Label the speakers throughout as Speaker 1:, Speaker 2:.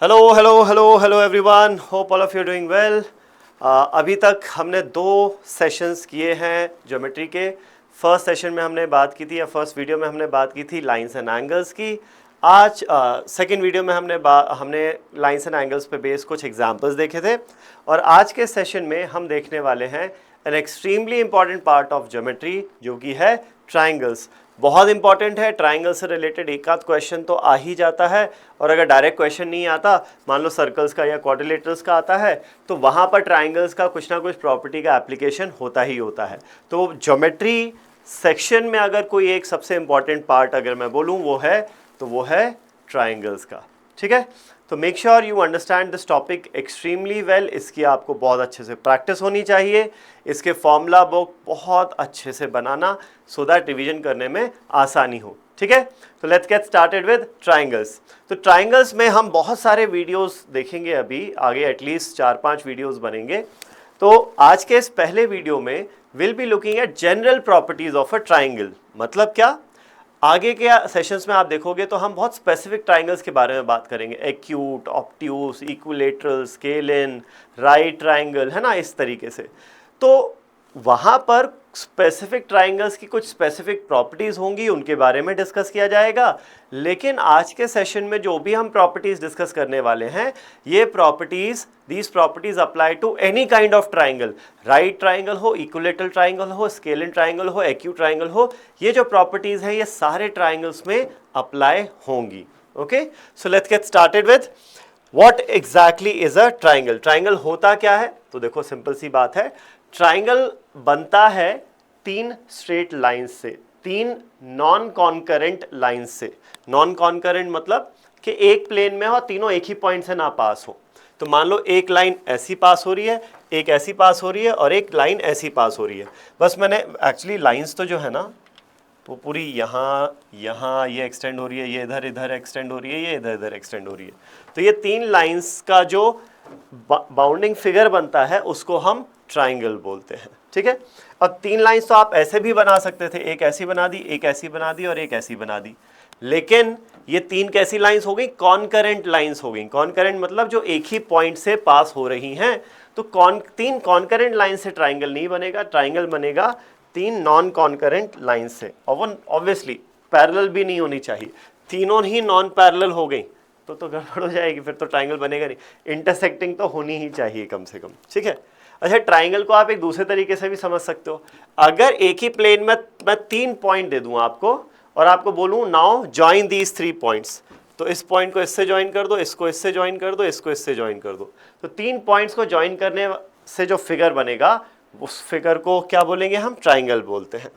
Speaker 1: Hello hello hello hello everyone, hope all of you doing well. अभी तक हमने 2 sessions किए हैं ज्योमेट्री के। फर्स्ट सेशन में हमने बात की थी, या फर्स्ट वीडियो में हमने बात की थी लाइंस एंड एंगल्स की। आज सेकंड वीडियो में हमने लाइंस एंड एंगल्स पे बेस कुछ एग्जांपल्स देखे थे, और आज के सेशन में हम देखने वाले हैं an extremely important part of geometry, जो कि है ट्राइंगल्स। बहुत इंपॉर्टेंट है, ट्राइंगल से रिलेटेड एक आध क्वेश्चन तो आ ही जाता है, और अगर डायरेक्ट क्वेश्चन नहीं आता, मान लो सर्कल्स का या क्वाड्रिलेटरल्स का आता है, तो वहाँ पर ट्राइंगल्स का कुछ ना कुछ प्रॉपर्टी का एप्लीकेशन होता ही होता है। तो ज्योमेट्री सेक्शन में अगर कोई एक सबसे इंपॉर्टेंट पार्ट अगर मैं बोलूँ वो है ट्राइंगल्स का। ठीक है, तो make sure you understand this topic extremely well. इसकी आपको बहुत अच्छे से प्रैक्टिस होनी चाहिए, इसके फॉर्मूला बुक बहुत अच्छे से बनाना, सो दैट रिवीजन करने में आसानी हो। ठीक है, तो let's get started with triangles. तो ट्राइंगल्स में हम बहुत सारे वीडियोस देखेंगे, अभी आगे एटलीस्ट 4-5 वीडियोस बनेंगे। तो आज के इस पहले वीडियो में will be looking at general properties of a triangle. मतलब क्या, आगे के सेशंस में आप देखोगे तो हम बहुत स्पेसिफिक ट्राइंगल्स के बारे में बात करेंगे, acute, obtuse, equilateral, scalene, right triangle, है ना, इस तरीके से। तो वहाँ पर स्पेसिफिक ट्राइंगल्स की कुछ स्पेसिफिक प्रॉपर्टीज़ होंगी, उनके बारे में डिस्कस किया जाएगा। लेकिन आज के सेशन में जो भी हम प्रॉपर्टीज़ डिस्कस करने वाले हैं, ये properties, these properties apply to any kind of triangle. Right triangle हो, इक्विलेटरल ट्राइंगल हो, स्केलिन ट्राइंगल हो, एक्यूट ट्राइंगल हो, ये जो प्रॉपर्टीज़ हैं ये सारे ट्राइंगल्स में अप्लाई होंगी। Okay, so let's get started with what exactly is a triangle. Triangle होता क्या है? तो देखो, सिंपल सी बात है, ट्राइंगल बनता है 3 स्ट्रेट लाइंस से, 3 नॉन कॉन्करेंट लाइंस से। नॉन कॉन्करेंट मतलब कि एक प्लेन में हो, तीनों एक ही पॉइंट से ना पास हो। तो मान लो एक लाइन ऐसी पास हो रही है, एक ऐसी पास हो रही है, और एक लाइन ऐसी पास हो रही है। बस मैंने एक्चुअली लाइंस तो जो है ना, वो पूरी यहाँ ये एक्सटेंड हो रही है, ये इधर इधर एक्सटेंड हो रही है, ये इधर इधर एक्सटेंड हो रही है। तो ये 3 लाइंस का जो बाउंडिंग फिगर बनता है उसको हम ट्राइंगल बोलते हैं। ठीक है, अब 3 लाइंस तो आप ऐसे भी बना सकते थे, एक ऐसी बना दी, एक ऐसी बना दी, और एक ऐसी बना दी। लेकिन ये 3 कैसी लाइंस हो गई? कॉन्करेंट लाइंस हो गई। कॉन्करेंट मतलब जो एक ही पॉइंट से पास हो रही हैं। तो 3 कॉन्करेंट लाइन से ट्राइंगल नहीं बनेगा, ट्राइंगल बनेगा 3 नॉन कॉन्करेंट लाइन से। और वो ऑब्वियसली पैरेलल भी नहीं होनी चाहिए, तीनों ही नॉन पैरेलल हो गई तो गड़बड़ हो जाएगी, फिर तो ट्राइंगल बनेगा नहीं। इंटरसेक्टिंग तो होनी ही चाहिए कम से कम। ठीक है, अच्छा, ट्राइंगल को आप एक दूसरे तरीके से भी समझ सकते हो। अगर एक ही प्लेन में मैं 3 पॉइंट दे दूं आपको, और आपको बोलूं नाउ ज्वाइन दीज 3 पॉइंट्स, तो इस पॉइंट को इससे ज्वाइन कर दो, इसको इससे ज्वाइन कर दो, इसको इससे ज्वाइन कर दो। तो 3 पॉइंट्स को ज्वाइन करने से जो फिगर बनेगा, उस फिगर को क्या बोलेंगे? हम ट्राइंगल बोलते हैं।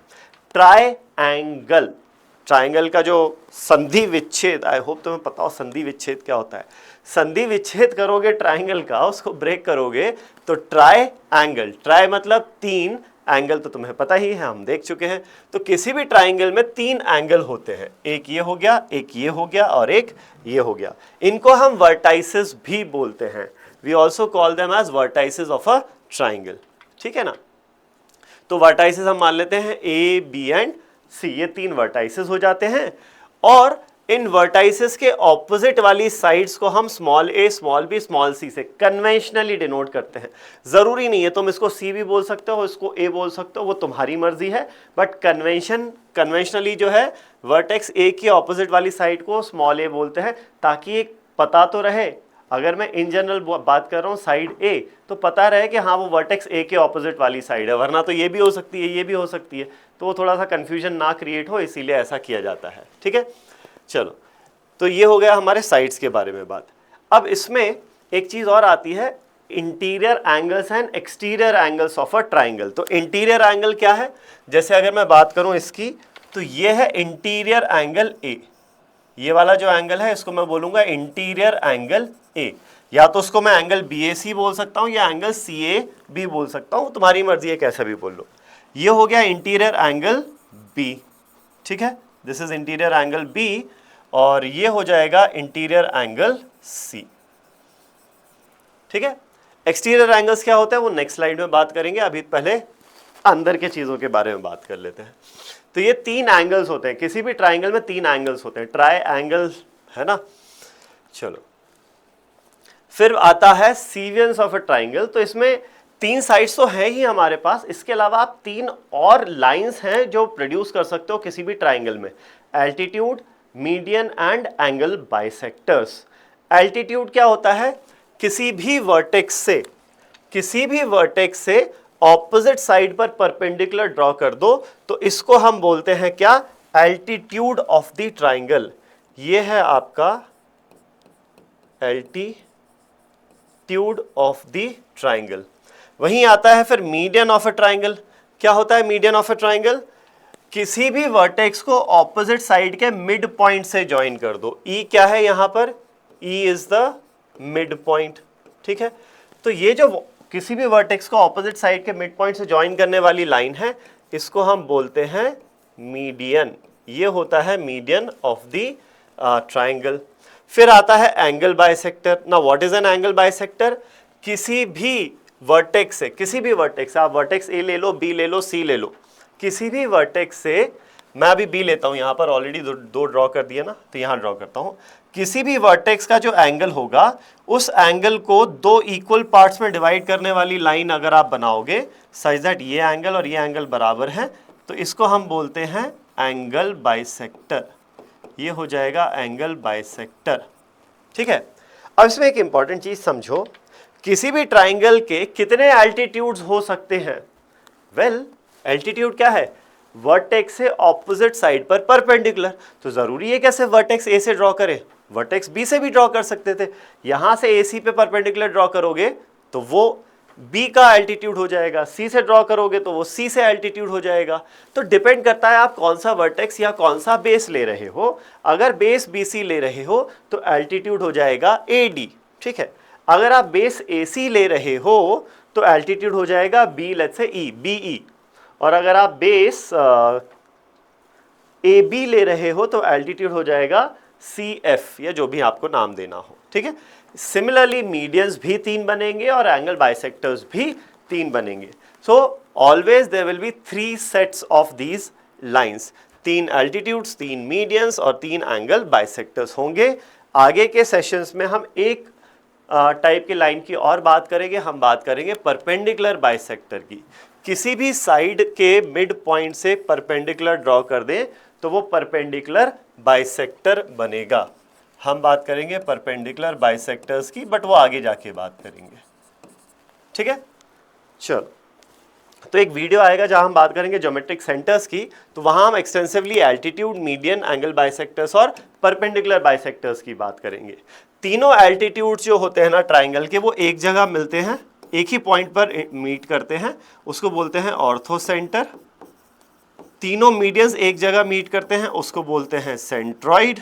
Speaker 1: ट्राइएंगल, ट्राइंगल का जो संधि विच्छेद, आई होप तुम्हें पता हो संधि विच्छेद क्या होता है। संधि विच्छेद करोगे ट्राइंगल का, उसको ब्रेक करोगे तो ट्राइएंगल। ट्राई मतलब 3, एंगल तो तुम्हें पता ही है, हम देख चुके हैं। तो किसी भी ट्राइंगल में 3 एंगल होते हैं, एक ये हो गया, एक ये हो गया, और एक ये हो गया। इनको हम वर्टाइसेस भी बोलते हैं। We also call them as vertices of a triangle. ठीक है ना, तो वर्टाइसेस हम मान लेते हैं ए, बी एंड सी, ये 3 वर्टाइसेस हो जाते हैं। और इन वर्टाइसेस के ऑपोजिट वाली साइड्स को हम स्मॉल ए, स्मॉल बी, स्मॉल सी से कन्वेंशनली डिनोट करते हैं। जरूरी नहीं है, तुम इसको सी भी बोल सकते हो, इसको ए बोल सकते हो, वो तुम्हारी मर्जी है। बट कन्वेंशनली जो है, वर्टेक्स ए की ऑपोजिट वाली साइड को स्मॉल ए बोलते हैं, ताकि एक पता तो रहे। अगर मैं इन जनरल बात कर रहा हूँ साइड ए, तो पता रहे कि हाँ वो वर्टेक्स ए के ऑपोजिट वाली साइड है, वरना तो ये भी हो सकती है, ये भी हो सकती है। तो वो थोड़ा सा कंफ्यूजन ना क्रिएट हो, इसीलिए ऐसा किया जाता है। ठीक है, चलो, तो ये हो गया हमारे साइड्स के बारे में बात। अब इसमें एक चीज़ और आती है, interior angles and exterior angles of a triangle. तो इंटीरियर एंगल क्या है? जैसे अगर मैं बात करूं इसकी, तो ये है इंटीरियर एंगल ए। ये वाला जो एंगल है इसको मैं बोलूंगा इंटीरियर एंगल ए, या तो उसको मैं एंगल BAC बोल सकता हूं, या एंगल CA भी बोल सकता हूं, तुम्हारी मर्जी है, कैसा भी बोल लो। ये हो गया इंटीरियर एंगल B। ठीक है, this is interior angle B, और ये हो जाएगा इंटीरियर एंगल C। ठीक है, एक्सटीरियर एंगल्स क्या होता है वो नेक्स्ट स्लाइड में बात करेंगे, अभी पहले अंदर के चीजों के बारे में बात कर लेते हैं। तो ये 3 एंगल्स होते हैं, किसी भी ट्राइंगल में 3 एंगल्स होते हैं, ट्राई एंगल, है ना। चलो, फिर आता है सीवियंस ऑफ अ ट्राइंगल। तो इसमें 3 साइड्स तो हैं ही हमारे पास, इसके अलावा आप 3 और लाइंस हैं जो प्रोड्यूस कर सकते हो किसी भी ट्राइंगल में, altitude, median and angle bisectors. Altitude क्या होता है, किसी भी वर्टेक्स से ऑपोजिट साइड पर परपेंडिकुलर ड्रॉ कर दो तो इसको हम बोलते हैं क्या, एल्टीट्यूड ऑफ द ट्राइंगल। ये है आपका एल्टीट्यूड ऑफ द ट्राइंगल। वहीं आता है फिर मीडियन ऑफ अ ट्राइंगल। क्या होता है मीडियन ऑफ अ ट्राइंगल, किसी भी वर्टेक्स को ऑपोजिट साइड के मिड पॉइंट से ज्वाइन कर दो। ई क्या है यहां पर, E is the mid point, ठीक है। तो ये जो किसी भी वर्टेक्स को ऑपोजिट साइड के मिड पॉइंट से ज्वाइन करने वाली लाइन है, इसको हम बोलते हैं मीडियन। ये होता है मीडियन ऑफ द ट्राइंगल। फिर आता है एंगल बाइसेक्टर। ना what is an angle bisector, किसी भी वर्टेक्स से, आप वर्टेक्स ए ले लो, बी ले लो, सी ले लो, किसी भी वर्टेक्स से, मैं अभी बी लेता हूं, यहां पर ऑलरेडी दो ड्रॉ कर दिया ना, तो यहां ड्रॉ करता हूं। किसी भी वर्टेक्स का जो एंगल होगा, उस एंगल को 2 इक्वल पार्ट्स में डिवाइड करने वाली लाइन अगर आप बनाओगे सच दैट ये एंगल और ये एंगल बराबर है, तो इसको हम बोलते हैं एंगल बाइसेक्टर। ये हो जाएगा एंगल बाइसेक्टर, ठीक है। अब इसमें एक इंपॉर्टेंट चीज समझो, किसी भी ट्राइंगल के कितने एल्टीट्यूड्स हो सकते हैं। वेल, एल्टीट्यूड क्या है, वर्टेक्स से ऑपोजिट साइड पर परपेंडिकुलर। तो जरूरी है कैसे वर्टेक्स ए से ड्रॉ करें, वर्टेक्स बी से भी ड्रॉ कर सकते थे। यहां से ए सी पे परपेंडिकुलर ड्रॉ करोगे तो वो बी का एल्टीट्यूड हो जाएगा, सी से ड्रॉ करोगे तो वो सी से एल्टीट्यूड हो जाएगा। तो डिपेंड करता है आप कौन सा वर्टेक्स या कौन सा बेस ले रहे हो। अगर बेस बी सी ले रहे हो तो एल्टीट्यूड हो जाएगा ए डी, ठीक है। अगर आप बेस ए सी ले रहे हो तो एल्टीट्यूड हो जाएगा B, let's say E, B E. और अगर आप बेस ए बी ले रहे हो तो एल्टीट्यूड हो जाएगा सी एफ, या जो भी आपको नाम देना हो, ठीक है। सिमिलरली मीडियंस भी 3 बनेंगे और एंगल बाइसेक्टर्स भी 3 बनेंगे। So always there will be 3 sets of these lines, 3 altitudes, 3 medians और 3 एंगल बाइसेक्टर्स होंगे। आगे के सेशंस में हम एक टाइप की लाइन की और बात करेंगे, हम बात करेंगे परपेंडिकुलर बाइसेक्टर की। किसी भी साइड के मिड पॉइंट से परपेंडिकुलर ड्रॉ कर दें तो वो परपेंडिकुलर बाइसेक्टर बनेगा। हम बात करेंगे परपेंडिकुलर बाइसेक्टर्स की, बट वो आगे जाके बात करेंगे, ठीक है। चलो, तो एक वीडियो आएगा जहां हम बात करेंगे ज्योमेट्रिक सेंटर्स की, तो वहां हम extensively altitude, median, angle bisectors और परपेंडिकुलर बाइसेक्टर्स की बात करेंगे। तीनों एल्टीट्यूड्स जो होते हैं ना ट्राइंगल के, वो एक जगह मिलते हैं, एक ही पॉइंट पर मीट करते हैं, उसको बोलते हैं ऑर्थो सेंटर। तीनों मीडियंस एक जगह मीट करते हैं, उसको बोलते हैं सेंट्रॉइड।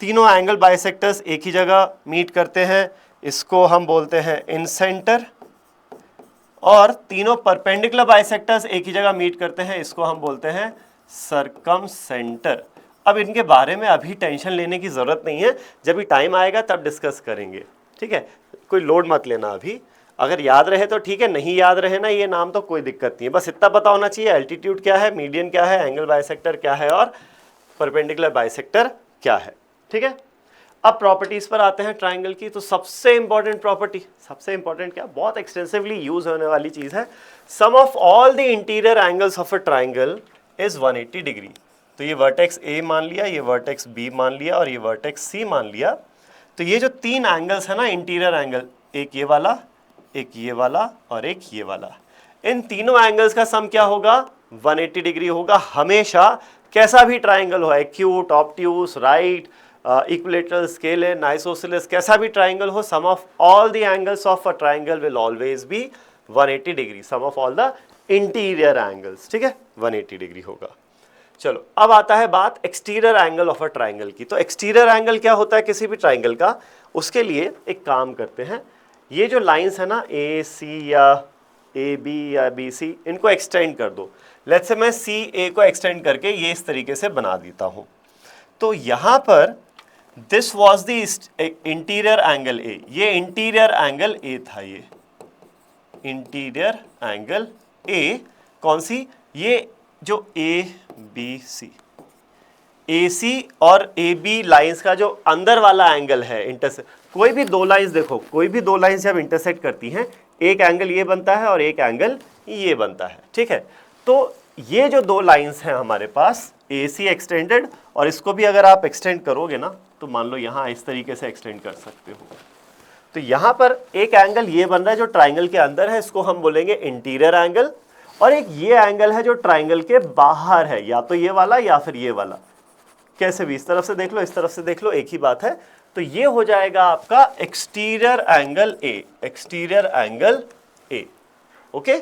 Speaker 1: तीनों एंगल बाइसेक्टर्स एक ही जगह मीट करते हैं, इसको हम बोलते हैं इन सेंटर। और तीनों परपेंडिकुलर बाइसेक्टर्स एक ही जगह मीट करते हैं, इसको हम बोलते हैं सर्कम सेंटर। अब इनके बारे में अभी टेंशन लेने की जरूरत नहीं है, जब भी टाइम आएगा तब डिस्कस करेंगे, ठीक है। कोई लोड मत लेना अभी, अगर याद रहे तो ठीक है, नहीं याद रहे ना ये नाम तो कोई दिक्कत नहीं है, बस इतना पता होना चाहिए एल्टीट्यूड क्या है, मीडियन क्या है, एंगल बाइसेक्टर क्या है और परपेंडिकुलर बाइसेक्टर क्या है, ठीक है। अब प्रॉपर्टीज पर आते हैं ट्राइंगल की। तो सबसे इंपॉर्टेंट प्रॉपर्टी, सबसे इंपॉर्टेंट क्या, बहुत एक्सटेंसिवली यूज होने वाली चीज है, sum of all the interior angles of a triangle is 180 degree. तो ये वर्टेक्स ए मान लिया, ये वर्टेक्स बी मान लिया और ये वर्टेक्स सी मान लिया। तो ये जो 3 एंगल्स है ना इंटीरियर एंगल, एक ये वाला, एक ये वाला और एक ये वाला, इन तीनों एंगल्स का सम क्या होगा, 180 डिग्री होगा हमेशा। कैसा भी ट्राइंगल हो, acute, obtuse, right, equilateral, scalene, isosceles, कैसा भी ट्राइंगल हो, sum of all the angles of a triangle will always be 180 degree, sum of all the interior angles, ठीक है, 180 डिग्री होगा। चलो, अब आता है बात exterior angle of a triangle की। तो एक्सटीरियर एंगल क्या होता है किसी भी ट्राइंगल का, उसके लिए एक काम करते हैं, ये जो लाइंस है ना ए सी या ए बी या बी सी, इनको एक्सटेंड कर दो। लेट्स से मैं सी ए को एक्सटेंड करके ये इस तरीके से बना देता हूं। तो यहां पर this was the interior angle ए, ये इंटीरियर एंगल ए था, ये इंटीरियर एंगल ए कौन सी, ये जो ए बी सी, ए सी और ए बी लाइन्स का जो अंदर वाला एंगल है इंटरसेक्ट, कोई भी दो लाइंस देखो, कोई भी दो लाइंस जब इंटरसेक्ट करती हैं, एक एंगल ये बनता है और एक एंगल ये बनता है, ठीक है। तो ये जो दो लाइंस हैं हमारे पास, AC एक्सटेंडेड, और इसको भी अगर आप एक्सटेंड करोगे ना तो मान लो यहाँ इस तरीके से एक्सटेंड कर सकते हो। तो यहाँ पर एक एंगल ये बन रहा है जो ट्राइंगल के अंदर है, इसको हम बोलेंगे इंटीरियर एंगल, और एक ये एंगल है जो ट्राइंगल के बाहर है, या तो ये वाला या फिर ये वाला, कैसे भी, इस तरफ से देख लो इस तरफ से देख लो, एक ही बात है। तो ये हो जाएगा आपका एक्सटीरियर एंगल ए, एक्सटीरियर एंगल ए, ओके।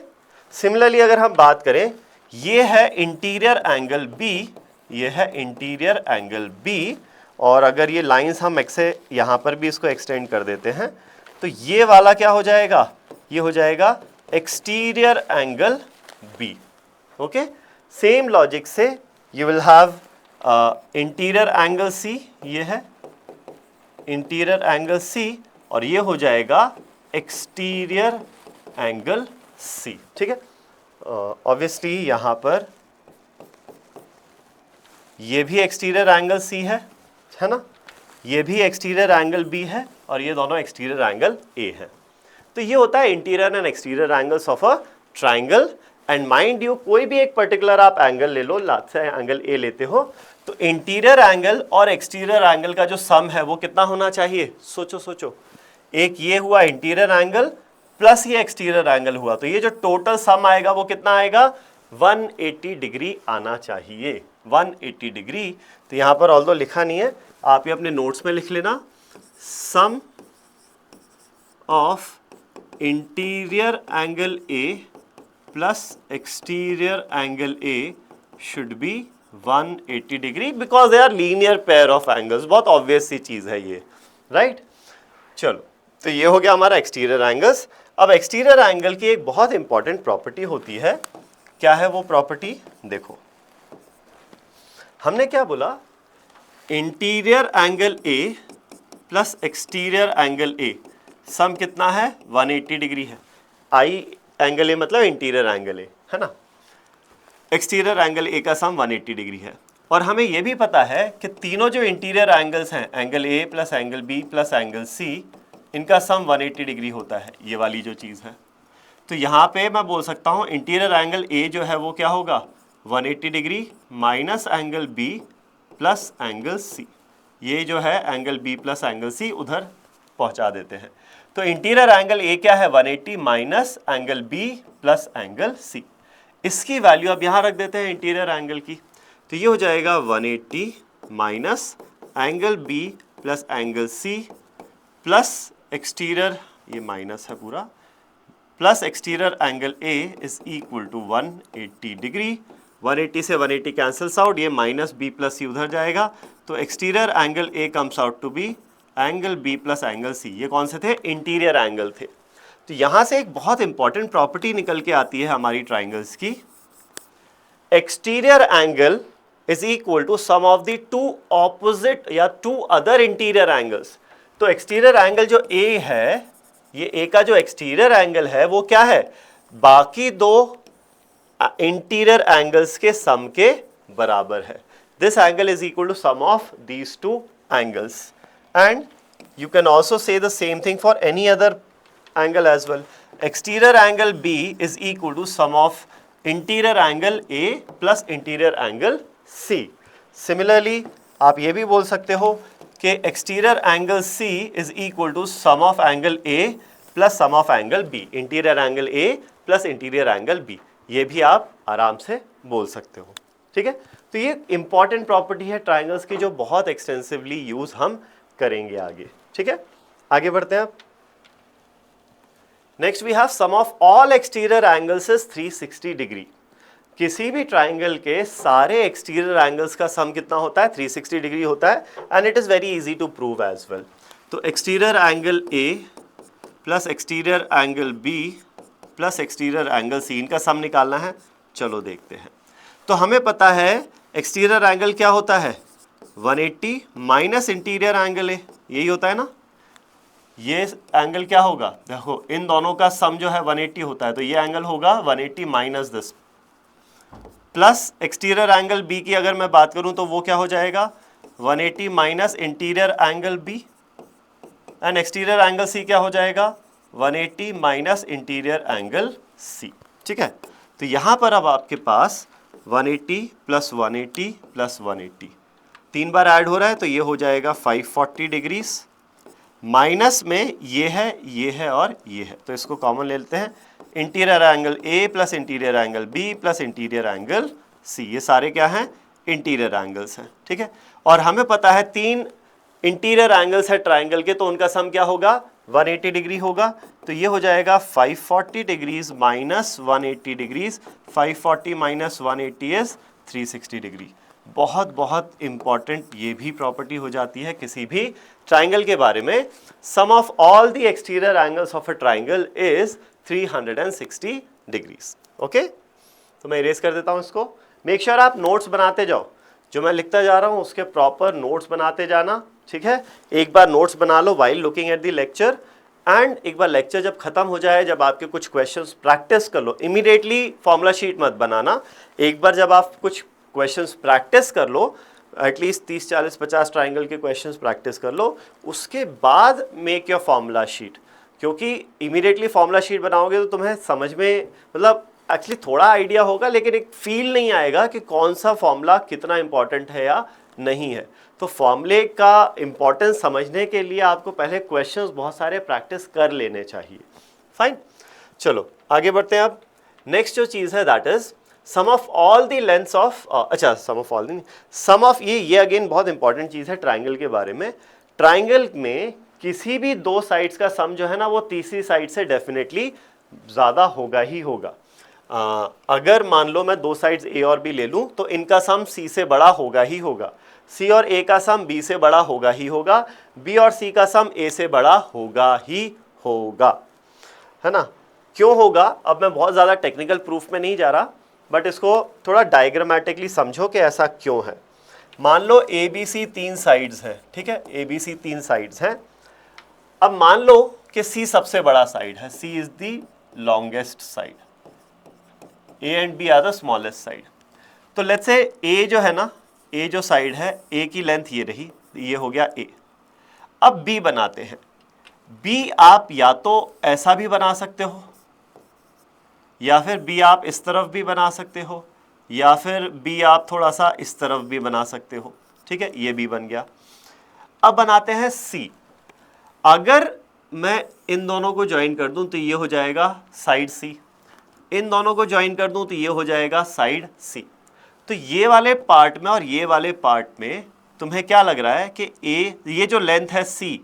Speaker 1: सिमिलरली अगर हम बात करें, ये है इंटीरियर एंगल बी, ये है इंटीरियर एंगल बी, और अगर ये लाइंस हम ऐसे यहाँ पर भी इसको एक्सटेंड कर देते हैं तो ये वाला क्या हो जाएगा, ये हो जाएगा exterior angle B, okay. Same logic से you will have interior angle C, ये है इंटीरियर एंगल सी, और ये हो जाएगा एक्सटीरियर एंगल सी, ठीक है। ऑब्वियसली यहाँ पर ये भी एक्सटीरियर एंगल सी है ना, ये भी एक्सटीरियर एंगल बी है, और ये दोनों एक्सटीरियर एंगल ए है। तो ये होता है interior and exterior angles of a triangle. And mind you, कोई भी एक पर्टिकुलर आप एंगल ले लो, लास्ट से एंगल ए लेते हो, तो इंटीरियर एंगल और एक्सटीरियर एंगल का जो सम है वो कितना होना चाहिए, सोचो सोचो, एक ये हुआ इंटीरियर एंगल प्लस ये एक्सटीरियर एंगल हुआ, तो ये जो टोटल सम आएगा वो कितना आएगा, 180 डिग्री आना चाहिए, 180 डिग्री। तो यहाँ पर ऑल्दो लिखा नहीं है, आप ये अपने नोट्स में लिख लेना, sum of interior angle A plus exterior angle A should be 180 degree, because they are linear pair of angles. बहुत ऑब्वियस सी चीज है ये, राइट। चलो, तो ये हो गया हमारा एक्सटीरियर एंगल्स। अब एक्सटीरियर एंगल की एक बहुत इंपॉर्टेंट प्रॉपर्टी होती है, क्या है वो प्रॉपर्टी, देखो हमने क्या बोला, interior angle A plus exterior angle A sum कितना है, 180 डिग्री है। आई एंगल ए मतलब इंटीरियर एंगल ए, है ना, एक्सटीरियर एंगल ए का सम 180 डिग्री है। और हमें यह भी पता है कि तीनों जो इंटीरियर एंगल्स हैं, angle A plus angle B plus angle C, इनका सम 180 डिग्री होता है, ये वाली जो चीज़ है। तो यहाँ पे मैं बोल सकता हूँ इंटीरियर एंगल ए जो है वो क्या होगा, 180 degree minus angle B plus angle C, ये जो है angle B plus angle C उधर पहुँचा देते हैं। तो इंटीरियर एंगल ए क्या है, 180 minus angle B plus angle C, इसकी वैल्यू अब यहाँ रख देते हैं इंटीरियर एंगल की। तो ये हो जाएगा 180 minus angle B plus angle C plus exterior, ये माइनस है पूरा, plus exterior angle A is equal to 180 degree. 180 से 180 कैंसल्स आउट, ये माइनस बी प्लस सी उधर जाएगा, तो exterior angle A comes out to be angle B plus angle C. ये कौन से थे, इंटीरियर एंगल थे। तो यहाँ से एक बहुत इंपॉर्टेंट प्रॉपर्टी निकल के आती है हमारी ट्राइंगल्स की, exterior angle is equal to sum of the two opposite या टू अदर इंटीरियर एंगल्स। तो एक्सटीरियर एंगल जो ए है, ये ए का जो एक्सटीरियर एंगल है वो क्या है, बाकी दो इंटीरियर एंगल्स के सम के बराबर है। This angle is equal to sum of these two angles, and you can also say the same thing for any other angle as well. Exterior angle B is equal to sum of interior angle A plus interior angle C. Similarly, आप ये भी बोल सकते हो कि exterior angle C is equal to sum of angle A plus sum of angle B. Interior angle A plus interior angle B. ये भी आप आराम से बोल सकते हो, ठीक है। तो ये important property है triangles की जो बहुत extensively use हम करेंगे आगे, ठीक है। आगे बढ़ते हैं आप। Next we have sum of all exterior angles is 360 degree. किसी भी ट्राइंगल के सारे एक्सटीरियर एंगल्स का सम कितना होता है, 360 डिग्री होता है, and it is very easy to prove as well. तो exterior angle A plus exterior angle B plus exterior angle C, इनका सम निकालना है। चलो देखते हैं। तो हमें पता है एक्सटीरियर एंगल क्या होता है, 180 माइनस इंटीरियर एंगल ए, यही होता है ना। ये एंगल क्या होगा, देखो इन दोनों का सम जो है 180 होता है, तो ये एंगल होगा 180 minus this, plus exterior angle B की अगर मैं बात करूं तो वो क्या हो जाएगा, 180 minus interior angle B, and exterior angle C क्या हो जाएगा 180 माइनस इंटीरियर एंगल सी। ठीक है, तो यहां पर अब आपके पास 180 प्लस 180 प्लस 180 तीन बार ऐड हो रहा है, तो ये हो जाएगा 540 डिग्रीज, माइनस में ये है और ये है, तो इसको कॉमन ले लेते हैं। Interior angle A plus interior angle B plus interior angle C, ये सारे क्या हैं इंटीरियर एंगल्स हैं। ठीक है, और हमें पता है तीन इंटीरियर एंगल्स है ट्राइंगल के, तो उनका सम क्या होगा 180 डिग्री होगा, तो ये हो जाएगा 540 degrees minus 180 degrees, 540 minus 180 is 360 degree. बहुत बहुत इंपॉर्टेंट ये भी प्रॉपर्टी हो जाती है किसी भी ट्राइंगल के बारे में, sum of all the exterior angles of a triangle is 360 degrees. Okay, तो मैं इरेज कर देता हूं इसको। मेक श्योर आप नोट्स बनाते जाओ, जो मैं लिखता जा रहा हूं उसके प्रॉपर नोट्स बनाते जाना। ठीक है, एक बार नोट्स बना लो while looking at the lecture, and एक बार लेक्चर जब खत्म हो जाए, जब आपके कुछ क्वेश्चंस प्रैक्टिस कर लो, इमीडिएटली फॉर्मूला शीट मत बनाना, एक बार जब आप कुछ क्वेश्चंस प्रैक्टिस कर लो, एटलीस्ट 30 40 50 ट्राइंगल के क्वेश्चंस प्रैक्टिस कर लो, उसके बाद मेक योर फॉर्मूला शीट। क्योंकि इमीडिएटली फॉर्मूला शीट बनाओगे तो तुम्हें समझ में मतलब एक्चुअली थोड़ा आइडिया होगा, लेकिन एक फील नहीं आएगा कि कौन सा फॉर्मूला कितना इंपॉर्टेंट है या नहीं है। तो फॉर्मूले का इंपॉर्टेंस समझने के लिए आपको पहले क्वेश्चंस बहुत सारे प्रैक्टिस कर लेने चाहिए। फाइन, चलो आगे बढ़ते हैं। अब नेक्स्ट जो चीज़ है that is sum of all the lengths of, अच्छा sum of all, sum of, ये अगेन बहुत इंपॉर्टेंट चीज़ है ट्राइंगल के बारे में। ट्राइंगल में किसी भी दो साइड्स का सम जो है ना वो तीसरी साइड से डेफिनेटली ज़्यादा होगा ही होगा। अगर मान लो मैं दो साइड्स ए और बी ले लूँ तो इनका सम सी से बड़ा होगा ही होगा, सी और ए का सम बी से बड़ा होगा ही होगा, बी और सी का सम ए से बड़ा होगा ही होगा, है ना। क्यों होगा, अब मैं बहुत ज़्यादा टेक्निकल प्रूफ में नहीं जा रहा, बट इसको थोड़ा डायग्रामेटिकली समझो कि ऐसा क्यों है। मान लो ए बी सी तीन साइड्स हैं, ठीक है, ए बी सी तीन साइड्स हैं। अब मान लो कि सी सबसे बड़ा साइड है, C is the longest side, A and B are the smallest side. तो लेट्स से ए जो है ना, ए जो साइड है, ए की लेंथ ये रही, ये हो गया ए। अब बी बनाते हैं। बी आप या तो ऐसा भी बना सकते हो, या फिर बी आप इस तरफ भी बना सकते हो, या फिर बी आप थोड़ा सा इस तरफ भी बना सकते हो। ठीक है, ये बी बन गया। अब बनाते हैं सी। अगर मैं इन दोनों को ज्वाइन कर दूं तो ये हो जाएगा साइड सी, इन दोनों को ज्वाइन कर दूं तो ये हो जाएगा साइड सी। तो ये वाले पार्ट में और ये वाले पार्ट में तुम्हें क्या लग रहा है कि ए, ये जो लेंथ है सी,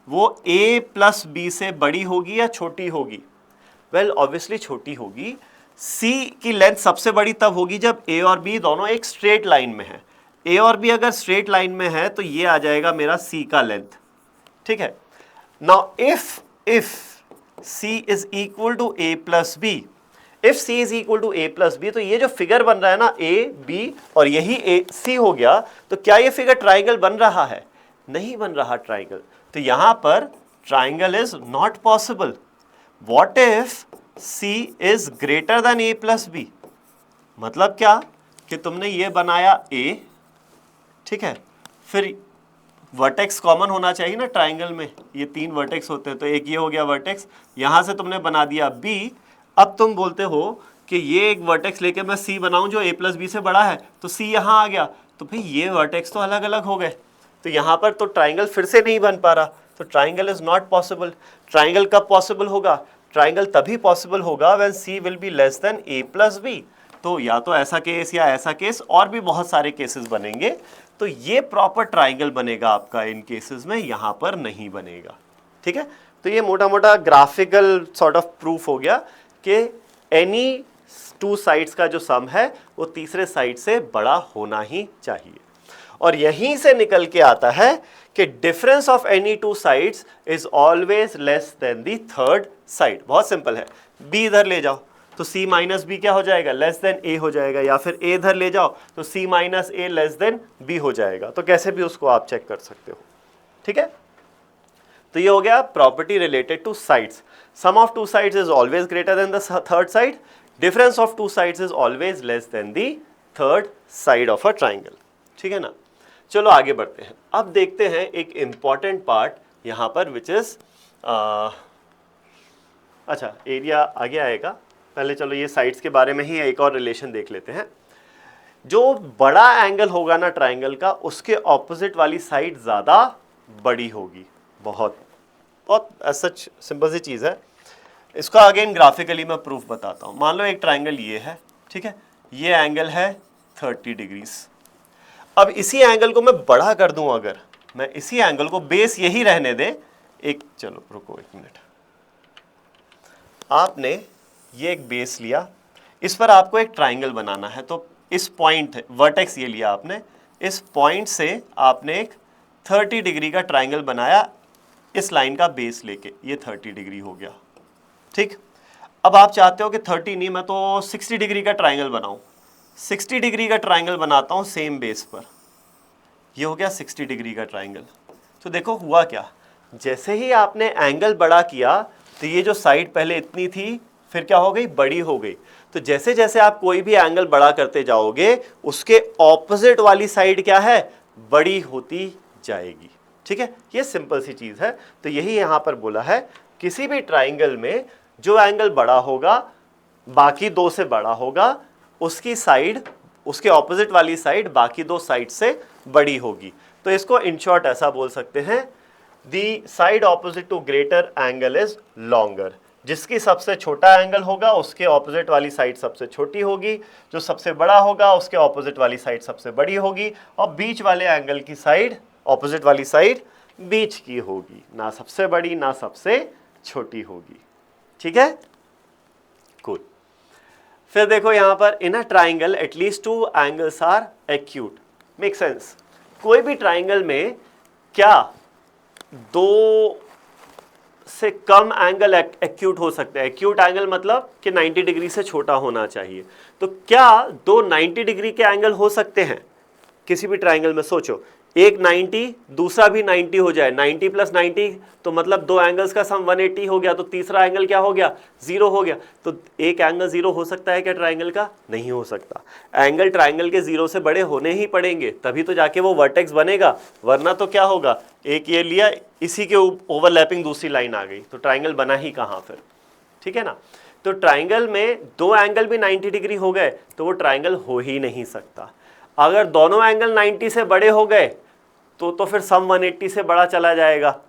Speaker 1: वो ए प्लस बी से बड़ी होगी या छोटी होगी? वेल ऑब्वियसली छोटी होगी। सी की लेंथ सबसे बड़ी तब होगी जब ए और बी दोनों एक स्ट्रेट लाइन में है। ए और बी अगर स्ट्रेट लाइन में है तो ये आ जाएगा मेरा सी का लेंथ। ठीक है, now if C is equal to A plus B, if C is equal to A plus B, तो ये जो फिगर बन रहा है ना ए बी और यही ए सी हो गया, तो क्या ये फिगर ट्राइंगल बन रहा है? नहीं बन रहा ट्राइंगल। तो यहां पर triangle is not possible. What if C is greater than A plus B? मतलब क्या कि तुमने ये बनाया ए, ठीक है, फिर वर्टेक्स कॉमन होना चाहिए ना ट्राइंगल में, ये तीन वर्टेक्स होते हैं, तो एक ये हो गया वर्टेक्स, यहां से तुमने बना दिया बी। अब तुम बोलते हो कि ये एक वर्टेक्स लेके मैं सी बनाऊं जो ए प्लस बी से बड़ा है, तो सी यहां आ गया, तो भाई ये वर्टेक्स तो अलग अलग हो गए, तो यहां पर तो ट्राइंगल फिर से नहीं बन पा रहा, तो triangle is not possible. Triangle कब पॉसिबल होगा? ट्राइंगल तभी पॉसिबल होगा when C will be less than A plus B. तो या तो ऐसा केस या ऐसा केस, और भी बहुत सारे केसेस बनेंगे, तो ये प्रॉपर ट्राइंगल बनेगा आपका इन केसेस में, यहां पर नहीं बनेगा। ठीक है, तो ये मोटा मोटा ग्राफिकल सॉर्ट ऑफ प्रूफ हो गया कि एनी टू साइड्स का जो सम है वो तीसरे साइड से बड़ा होना ही चाहिए। और यहीं से निकल के आता है कि difference of any two sides is always less then the third side. बहुत सिंपल है, बी इधर ले जाओ तो c माइनस बी क्या हो जाएगा? लेस देन a हो जाएगा, या फिर a इधर ले जाओ तो c माइनस ए लेस देन b हो जाएगा। तो कैसे भी उसको आप चेक कर सकते हो। ठीक है, तो ये हो गया property related to sides. Sum of two sides is always greater than the third side, difference of two sides is always less than the third side of a triangle. ठीक है ना, चलो आगे बढ़ते हैं। अब देखते हैं एक इंपॉर्टेंट पार्ट यहाँ पर विच इज अच्छा एरिया आगे आएगा, पहले चलो ये साइड्स के बारे में ही एक और रिलेशन देख लेते हैं। जो बड़ा एंगल होगा ना ट्राइंगल का, उसके ऑपोजिट वाली साइड ज़्यादा बड़ी होगी, बहुत बहुत सच सिंपल सी चीज़ है। इसका अगेन ग्राफिकली मैं प्रूफ बताता हूँ। मान लो एक ट्राइंगल ये है, ठीक है, ये एंगल है 30 डिग्रीज। अब इसी एंगल को मैं बड़ा कर दूं, अगर मैं इसी एंगल को, बेस यही रहने दे, एक चलो रुको एक मिनट, आपने ये एक बेस लिया, इस पर आपको एक ट्राइंगल बनाना है, तो इस पॉइंट वर्टेक्स ये लिया आपने, इस पॉइंट से आपने एक 30 डिग्री का ट्राइंगल बनाया, इस लाइन का बेस लेके, ये 30 डिग्री हो गया, ठीक। अब आप चाहते हो कि 30 नहीं, मैं तो 60 डिग्री का ट्राइंगल बनाऊं, 60 डिग्री का ट्राइंगल बनाता हूं सेम बेस पर, ये हो गया 60 डिग्री का ट्राइंगल। तो देखो हुआ क्या, जैसे ही आपने एंगल बड़ा किया तो ये जो साइड पहले इतनी थी, फिर क्या हो गई, बड़ी हो गई। तो जैसे जैसे आप कोई भी एंगल बड़ा करते जाओगे, उसके ऑपोजिट वाली साइड क्या है, बड़ी होती जाएगी, ठीक है। ये सिंपल सी चीज है। तो यही यहां पर बोला है, किसी भी ट्राइंगल में जो एंगल बड़ा होगा, बाकी दो से बड़ा होगा, उसकी साइड, उसके ऑपोजिट वाली साइड बाकी दो साइड से बड़ी होगी। तो इसको इन शॉर्ट ऐसा बोल सकते हैं, the side opposite to greater angle is longer. जिसकी सबसे छोटा एंगल होगा, उसके ऑपोजिट वाली साइड सबसे छोटी होगी, जो सबसे बड़ा होगा, उसके ऑपोजिट वाली साइड सबसे बड़ी होगी, और बीच वाले एंगल की साइड, ऑपोजिट वाली साइड बीच की होगी, ना सबसे बड़ी ना सबसे छोटी होगी, ठीक है। कूल। फिर देखो यहां पर, in a triangle at least two angles are acute, make sense. कोई भी ट्राइंगल में क्या दो से कम एंगल एक्यूट हो सकते हैं। एक्यूट एंगल मतलब कि 90 डिग्री से छोटा होना चाहिए। तो क्या दो 90 डिग्री के एंगल हो सकते हैं किसी भी ट्राइंगल में? सोचो, एक 90 दूसरा भी 90 हो जाए, 90 प्लस 90 तो मतलब दो एंगल्स का सम 180 हो गया, तो तीसरा एंगल क्या हो गया, 0 हो गया। तो एक एंगल 0 हो सकता है क्या ट्राइंगल का? नहीं हो सकता। एंगल ट्राइंगल के 0 से बड़े होने ही पड़ेंगे, तभी तो जाके वो वर्टेक्स बनेगा, वरना तो क्या होगा, एक ये लिया, इसी के ओवरलैपिंग दूसरी लाइन आ गई, तो ट्राइंगल बना ही कहाँ फिर, ठीक है ना। तो ट्राइंगल में दो एंगल भी 90 डिग्री हो गए तो वो ट्राइंगल हो ही नहीं सकता। अगर दोनों एंगल 90 से बड़े हो गए तो फिर सम 180 से बड़ा चला जाएगा।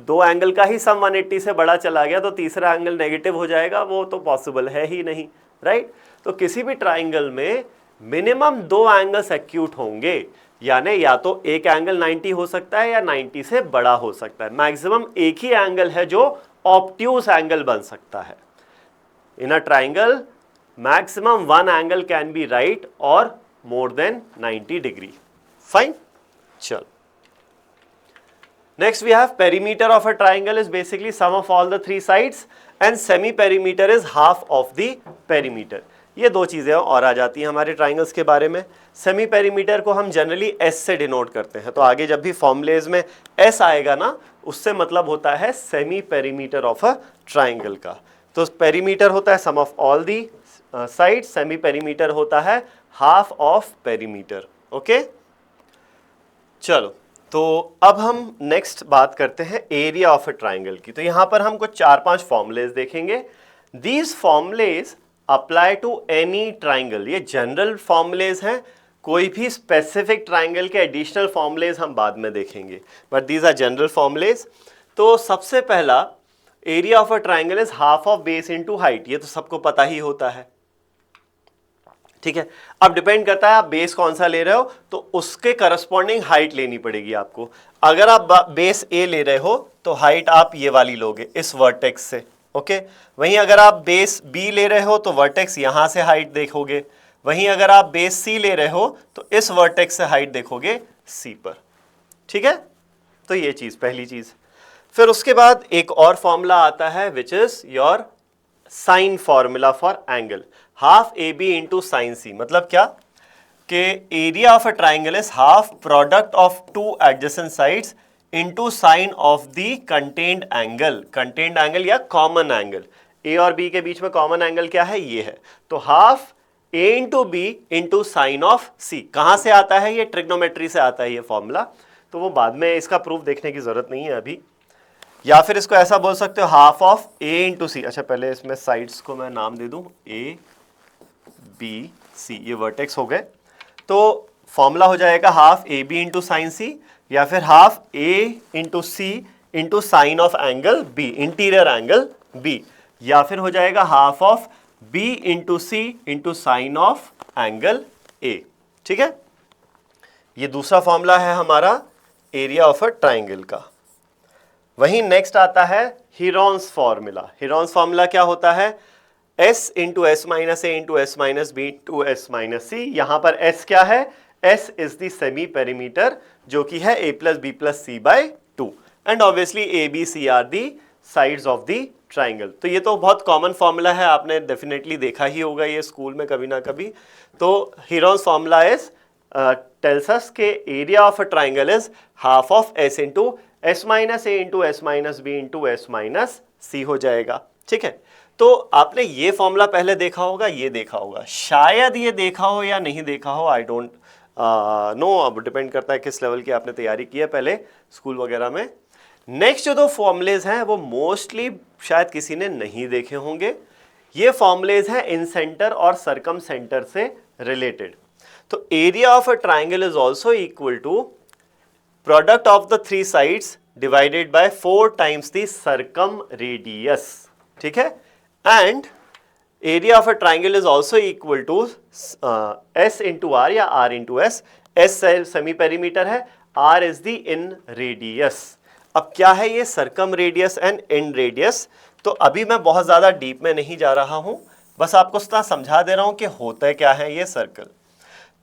Speaker 1: दो एंगल का ही सम 180 से बड़ा चला गया तो तीसरा एंगल नेगेटिव हो जाएगा, वो तो पॉसिबल है ही नहीं, राइट। तो किसी भी ट्राइंगल में मिनिमम दो एंगल्स एक्यूट होंगे, यानी या तो एक एंगल 90 हो सकता है या 90 से बड़ा हो सकता है। मैक्सिमम एक ही एंगल है जो ऑब्ट्यूज एंगल बन सकता है। In a triangle maximum one angle can be right और more than 90 degree. Fine? चलो. Next we have perimeter of a triangle is basically sum of all the three sides and semi perimeter is half of the perimeter. ये दो चीज़ें और आ जाती हैं हमारे triangles के बारे में। सेमी पेरीमीटर को हम जनरली एस से डिनोट करते हैं, तो आगे जब भी फॉर्मूलेज में एस आएगा ना, उससे मतलब होता है semi perimeter of a triangle का। तो पेरीमीटर होता है sum of all the side, semi perimeter होता है हाफ ऑफ पेरीमीटर, ओके। चलो, तो अब हम नेक्स्ट बात करते हैं एरिया ऑफ अ ट्राइंगल की। तो यहां पर हम कुछ 4-5 फॉर्मूलेज देखेंगे। These formulas apply to any triangle, ये जनरल फॉर्मूलेज हैं, कोई भी स्पेसिफिक ट्राइंगल के एडिशनल फॉर्मूलेज हम बाद में देखेंगे, but these are general formulas. तो सबसे पहला, area of a triangle is half of base into height, ये तो सबको पता ही होता है, ठीक है। अब डिपेंड करता है आप बेस कौन सा ले रहे हो, तो उसके करस्पॉन्डिंग हाइट लेनी पड़ेगी आपको। अगर आप बेस ए ले रहे हो तो हाइट आप ये वाली लोगे इस वर्टेक्स से, ओके। वहीं अगर आप बेस बी ले रहे हो तो वर्टेक्स यहां से हाइट देखोगे। वहीं अगर आप बेस सी ले रहे हो तो इस वर्टेक्स से हाइट देखोगे सी पर, ठीक है। तो ये चीज पहली चीज। फिर उसके बाद एक और फॉर्मूला आता है which is your sine formula for angle, half A B into sine C. मतलब क्या कि area of a triangle is half product of two adjacent sides into sine of the contained angle. Contained angle या common angle, A और B के बीच में common angle क्या है, ये है। तो half A into B into sine of C. कहां से आता है ये? ट्रिग्नोमेट्री से आता है ये फॉर्मूला। तो वो बाद में, इसका प्रूफ देखने की ज़रूरत नहीं है अभी। या फिर इसको ऐसा बोल सकते हो हाफ ऑफ ए इंटू सी। अच्छा पहले इसमें साइड्स को मैं नाम दे दूं, ए बी सी, ये वर्टेक्स हो गए। तो फॉर्मूला हो जाएगा half A B into sine C, या फिर half A into C into sine of angle B, interior angle B, या फिर हो जाएगा half of B into C into sine of angle A. ठीक है, ये दूसरा फॉर्मूला है हमारा एरिया ऑफ अ ट्राइंगल का। वहीं नेक्स्ट आता है हीरोन्स फॉर्मूला। हीरोन्स फॉर्मूला क्या होता है, s into S minus A into S minus B into S minus C. यहां पर s क्या है, s is the semi perimeter जो कि है a plus B plus C by 2, and obviously A B C are the sides of the triangle. तो ये तो बहुत कॉमन फॉर्मूला है, आपने डेफिनेटली देखा ही होगा ये स्कूल में कभी ना कभी। तो Heron's formula is tells us के area of a triangle is half of s into S minus A into S minus B into S minus C हो जाएगा। ठीक है, तो आपने ये फॉर्मूला पहले देखा होगा, ये देखा होगा, शायद ये देखा हो या नहीं देखा हो, आई डोंट नो, अब डिपेंड करता है किस लेवल की आपने तैयारी की है पहले स्कूल वगैरह में। नेक्स्ट जो दो फॉर्मूलेज हैं वो मोस्टली शायद किसी ने नहीं देखे होंगे। ये फॉर्मूलेज हैं इन सेंटर और सरकम सेंटर से रिलेटेड। तो area of a triangle is also equal to product of the three sides divided by 4 times the circumradius. ठीक है, and area of a triangle is also equal to S into R या R into S. S semi perimeter है, R is the inradius. अब क्या है ये circumradius and inradius, तो अभी मैं बहुत ज्यादा डीप में नहीं जा रहा हूं, बस आपको समझा दे रहा हूं कि होता है क्या है ये सर्कल।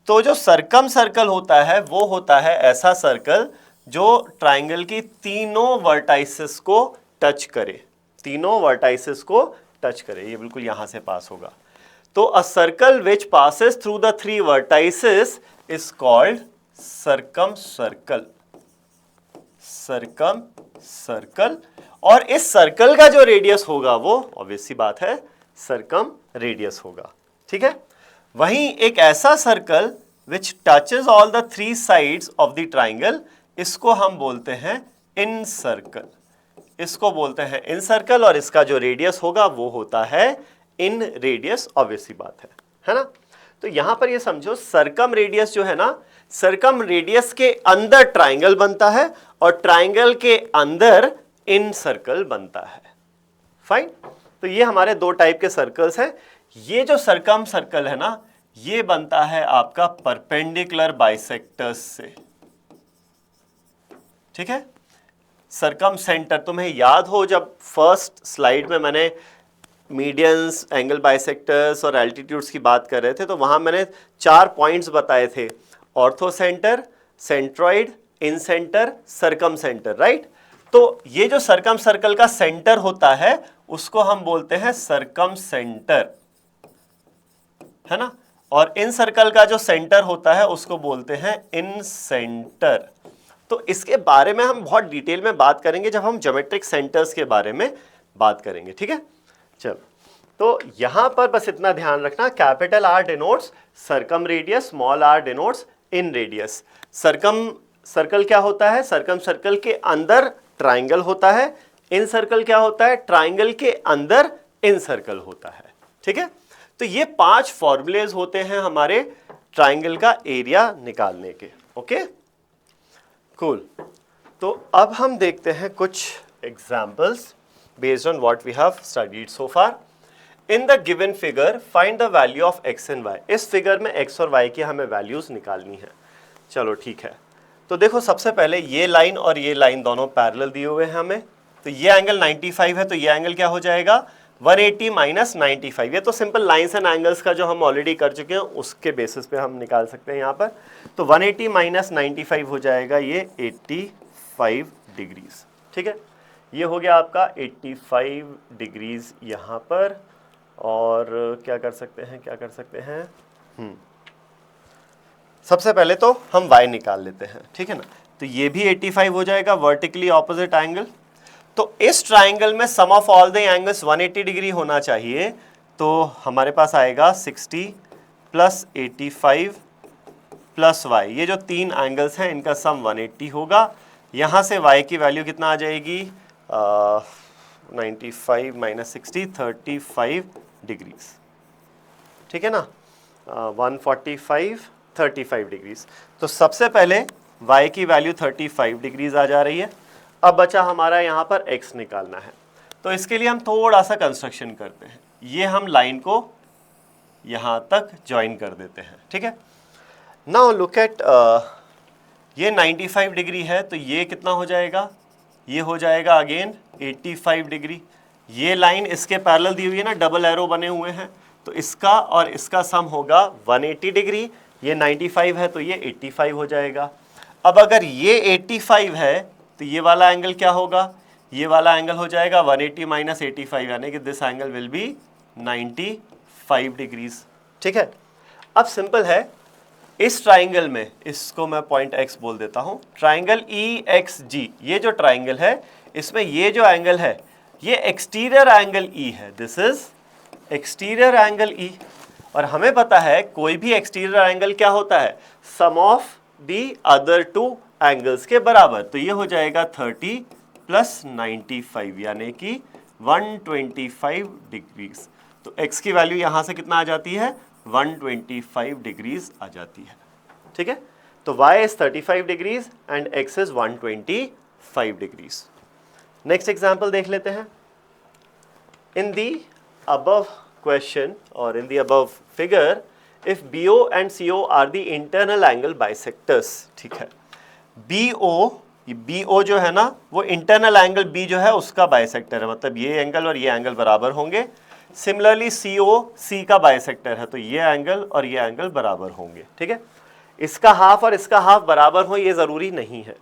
Speaker 1: तो जो सरकम सर्कल होता है वो होता है ऐसा सर्कल जो ट्राइंगल की तीनों वर्टाइसेस को टच करे, तीनों वर्टाइसेस को टच करे। ये बिल्कुल यहां से पास होगा। तो a circle which passes through the 3 vertices is called circumcircle. Circumcircle, और इस सर्कल का जो रेडियस होगा वो ऑब्वियस सी बात है सरकम रेडियस होगा। ठीक है, वहीं एक ऐसा circle which touches all the 3 sides of the triangle, इसको हम बोलते हैं इन सर्कल। इसको बोलते हैं इन सर्कल, और इसका जो रेडियस होगा वो होता है इन रेडियस, ऑब्वियस सी बात है ना। तो यहां पर ये समझो सरकम रेडियस जो है ना, सरकम रेडियस के अंदर ट्राइंगल बनता है और ट्राइंगल के अंदर इन सर्कल बनता है। फाइन, तो ये हमारे 2 टाइप के सर्कल्स हैं। ये जो सरकम सर्कल है ना, ये बनता है आपका परपेंडिकुलर बाइसेक्टर्स से। ठीक है, सरकम सेंटर, तुम्हें याद हो जब फर्स्ट स्लाइड में मैंने मीडियंस, एंगल बाइसेक्टर्स और एल्टीट्यूड्स की बात कर रहे थे, तो वहां मैंने 4 पॉइंट्स बताए थे, ऑर्थो सेंटर, सेंट्रॉइड, इन सेंटर, सरकम सेंटर, राइट। तो ये जो सरकम सर्कल का सेंटर होता है उसको हम बोलते हैं सरकम सेंटर, है ना, और इन सर्कल का जो सेंटर होता है उसको बोलते हैं इन सेंटर। तो इसके बारे में हम बहुत डिटेल में बात करेंगे जब हम ज्योमेट्रिक सेंटर्स के बारे में बात करेंगे। ठीक है, चलो, तो यहां पर बस इतना ध्यान रखना, capital R denotes circumradius, small R denotes inradius. Circumcircle क्या होता है, सरकम सर्कल के अंदर ट्राइंगल होता है। इन सर्कल क्या होता है, ट्राइंगल के अंदर इन सर्कल होता है। ठीक है, तो ये 5 फॉर्मूलेज होते हैं हमारे ट्राइंगल का एरिया निकालने के। Okay, cool. तो अब हम देखते हैं कुछ examples based on what we have studied so far. In the given figure find the value of x and y। इस फिगर में x और y की हमें वैल्यूज निकालनी है। चलो ठीक है, तो देखो सबसे पहले ये लाइन और ये लाइन दोनों पैरेलल दिए हुए हैं हमें। तो ये एंगल 95 है, तो ये एंगल क्या हो जाएगा 180 माइनस 95। ये तो सिंपल लाइन्स एंड एंगल्स का जो हम ऑलरेडी कर चुके हैं उसके बेसिस पे हम निकाल सकते हैं यहाँ पर। तो 180 माइनस 95 हो जाएगा ये 85 डिग्रीज। ठीक है, ये हो गया आपका 85 डिग्रीज यहाँ पर। और क्या कर सकते हैं, सबसे पहले तो हम y निकाल लेते हैं। ठीक है ना, तो ये भी 85 हो जाएगा, वर्टिकली ऑपोजिट एंगल। तो इस ट्राइंगल में sum of all the angles 180 degree होना चाहिए, तो हमारे पास आएगा 60 प्लस 85 प्लस y, ये जो तीन एंगल्स हैं इनका सम 180 होगा। यहाँ से y की वैल्यू कितना आ जाएगी 95 माइनस 60 35 डिग्रीज, ठीक है ना 145 35 डिग्रीज। तो सबसे पहले y की वैल्यू 35 डिग्रीज आ जा रही है। अब बचा हमारा यहाँ पर x निकालना है, तो इसके लिए हम थोड़ा सा कंस्ट्रक्शन करते हैं। ये हम लाइन को यहाँ तक ज्वाइन कर देते हैं, ठीक है। नाउ लुक एट ये 95 डिग्री है, तो ये कितना हो जाएगा, ये हो जाएगा अगेन 85 डिग्री। ये लाइन इसके पैरेलल दी हुई है ना, डबल एरो बने हुए हैं, तो इसका और इसका सम होगा 180 डिग्री। ये 95 है तो ये 85 हो जाएगा। अब अगर ये 85 है तो ये वाला एंगल क्या होगा, ये वाला एंगल हो जाएगा 180 माइनस 85, यानी कि this angle will B 95 degrees, ठीक है। अब सिंपल है, इस ट्राइंगल में, इसको मैं पॉइंट x बोल देता हूं, ट्राइंगल EXG, ये जो ट्राइंगल है इसमें ये जो एंगल है ये एक्सटीरियर एंगल E है, this is exterior angle E। और हमें पता है कोई भी एक्सटीरियर एंगल क्या होता है, sum of the other two angles के बराबर। तो ये हो जाएगा 30 प्लस 95 यानी कि 125 डिग्रीज। तो x की वैल्यू यहां से कितना आ जाती है 125 डिग्रीज आ जाती है, ठीक है। तो y is 35 degrees and x is 125 degrees. Next example देख लेते हैं। इन दी above question or in the above figure, if BO and CO are the internal angle bisectors, ठीक है। BO जो है ना वो इंटरनल एंगल B जो है उसका बाइसेक्टर है, मतलब ये एंगल और ये एंगल बराबर होंगे। सिमिलरली CO C का बाइसेक्टर है, तो ये एंगल और ये एंगल बराबर होंगे, ठीक है। इसका हाफ और इसका हाफ बराबर हो ये ज़रूरी नहीं है,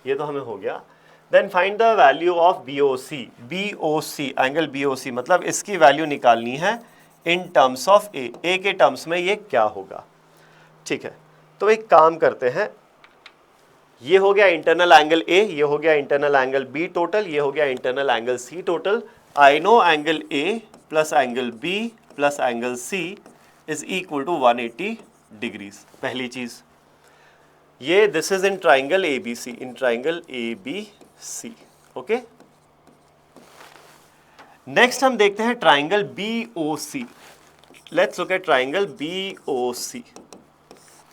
Speaker 1: ये तो हमें हो गया। Then find the value of BOC angle BOC, मतलब इसकी वैल्यू निकालनी है इन टर्म्स ऑफ A के टर्म्स में ये क्या होगा, ठीक है। तो एक काम करते हैं, ये हो गया इंटरनल एंगल A, ये हो गया इंटरनल एंगल B टोटल, ये हो गया internal angle C total. I know angle A plus angle B plus angle C is equal to 180 degrees. पहली चीज ये this is in triangle ABC, in triangle ABC, okay. Next हम देखते हैं triangle BOC। Let's look at triangle BOC।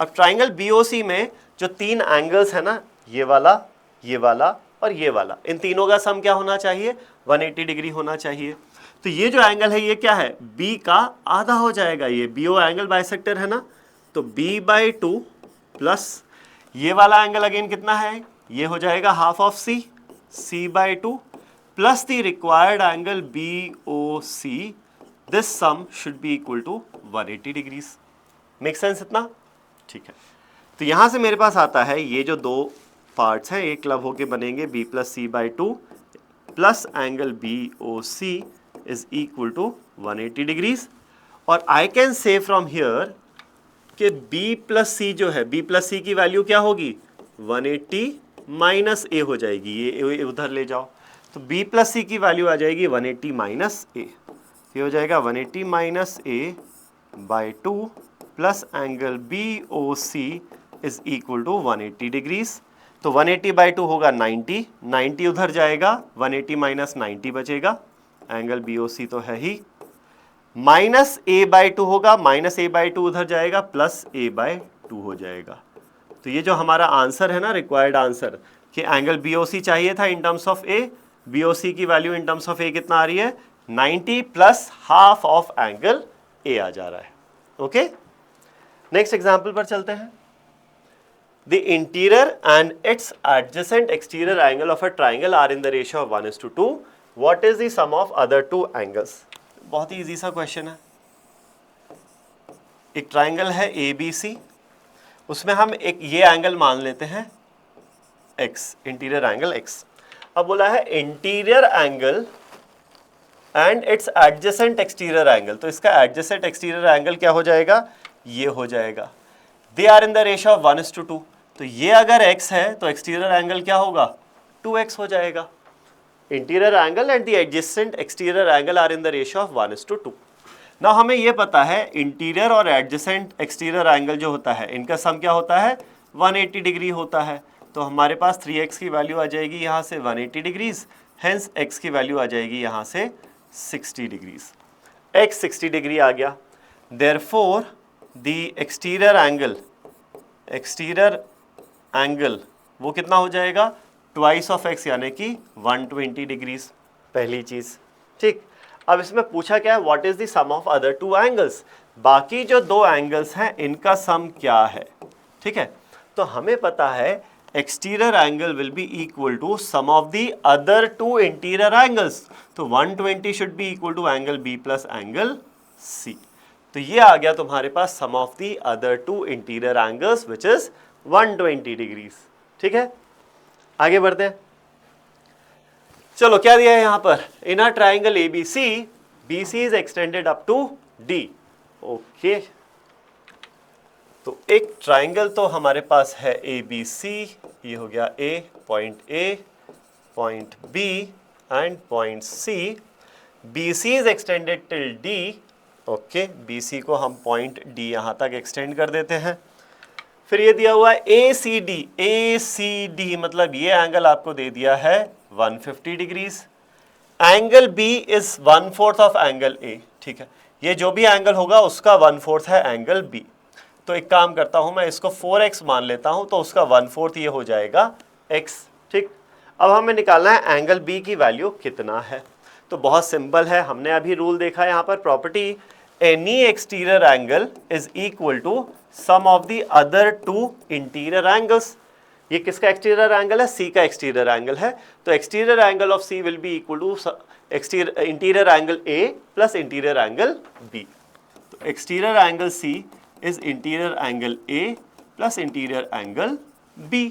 Speaker 1: अब triangle BOC में जो तीन एंगल्स है ना, ये वाला, ये वाला और ये वाला, इन तीनों का सम क्या होना चाहिए 180 डिग्री होना चाहिए। तो ये जो एंगल है ये क्या है, B का आधा हो जाएगा। ये BO एंगल बाइसेक्टर है ना, तो B/2 प्लस ये वाला एंगल अगेन कितना है, ये हो जाएगा half of C/2 plus the required angle BOC। This sum should be equal to 180 degrees. Make sense इतना, ठीक है। तो यहां से मेरे पास आता है ये जो दो पार्ट्स हैं एक क्लब होके बनेंगे B plus C/2 plus angle BOC is equal to 180 degrees. और I can say from here कि B प्लस C जो है, B प्लस C की वैल्यू क्या होगी 180 माइनस A हो जाएगी, ये उधर ले जाओ, तो B प्लस C की वैल्यू आ जाएगी 180 माइनस A। ये हो जाएगा 180 minus A/2 plus angle BOC is equal to 180 degrees. तो 180/2 होगा 90, 90 उधर जाएगा, 180 माइनस 90 बचेगा, एंगल BOC तो है ही, माइनस A/2 होगा, माइनस A/2 उधर जाएगा, प्लस A/2 हो जाएगा। तो ये जो हमारा आंसर है ना, रिक्वायर्ड आंसर कि एंगल BOC चाहिए था इन टर्म्स ऑफ A, BOC की value in terms of A कितना आ रही है 90 plus half of angle A आ जा रहा है, ओके। नेक्स्ट एग्जाम्पल पर चलते हैं। The interior and its adjacent exterior angle of a triangle are in the ratio of 1:2. What is the sum of other two angles? बहुत ही easy सा question है। एक ट्राइंगल है ABC, उसमें हम एक ये एंगल मान लेते हैं X, इंटीरियर एंगल X। अब बोला है interior angle and it's adjacent exterior angle, तो इसका एडजेसेंट एक्सटीरियर एंगल क्या हो जाएगा, ये हो जाएगा। They are in the ratio of 1:2, तो ये अगर x है तो एक्सटीरियर एंगल क्या होगा 2x हो जाएगा। Interior angle and the adjacent exterior angle are in the ratio of 1:2। ना हमें ये पता है इंटीरियर और एडजेसेंट एक्सटीरियर एंगल जो होता है इनका सम क्या होता है, 180 डिग्री होता है। तो हमारे पास 3x की वैल्यू आ जाएगी यहाँ से 180 डिग्रीज, हेंस x की वैल्यू आ जाएगी यहाँ से 60 डिग्रीज। x 60 डिग्री आ गया, देयरफॉर द एक्सटीरियर एंगल वो कितना हो जाएगा, ट्वाइस ऑफ x यानी कि 120 डिग्रीज, पहली चीज। ठीक, अब इसमें पूछा क्या है, what is the sum of other two angles, बाकी जो दो एंगल्स हैं इनका सम क्या है। ठीक है, तो हमें पता है exterior angle will be equal to sum of the other two interior angles, तो 120 should be equal to angle B plus angle C. तो ये आ गया तुम्हारे पास sum of the other two interior angles which is 120 degrees. ठीक है, आगे बढ़ते हैं। चलो क्या दिया है यहां पर, in a triangle ABC BC is extended up to D. Okay, तो एक ट्राइंगल तो हमारे पास है ए बी सी, ये हो गया A, point B and point C. B C is extended till D. Okay, B C को हम पॉइंट डी यहां तक एक्सटेंड कर देते हैं। फिर ये दिया हुआ है ए सी डी, मतलब ये एंगल आपको दे दिया है 150 degrees. Angle B is 1/4 of angle A. ठीक है, ये जो भी एंगल होगा उसका 1/4 है एंगल बी। तो एक काम करता हूं मैं, इसको 4x मान लेता हूं, तो उसका 1/4 ये हो जाएगा x। ठीक, अब हमें निकालना है एंगल b की वैल्यू कितना है। तो बहुत सिंपल है, हमने अभी रूल देखा यहाँ पर, property any exterior angle is equal to sum of the other two interior angles. ये किसका एक्सटीरियर एंगल है, c का एक्सटीरियर एंगल है, तो exterior angle of c will be equal to interior angle a plus interior angle b। तो exterior angle c is interior angle A plus interior angle B।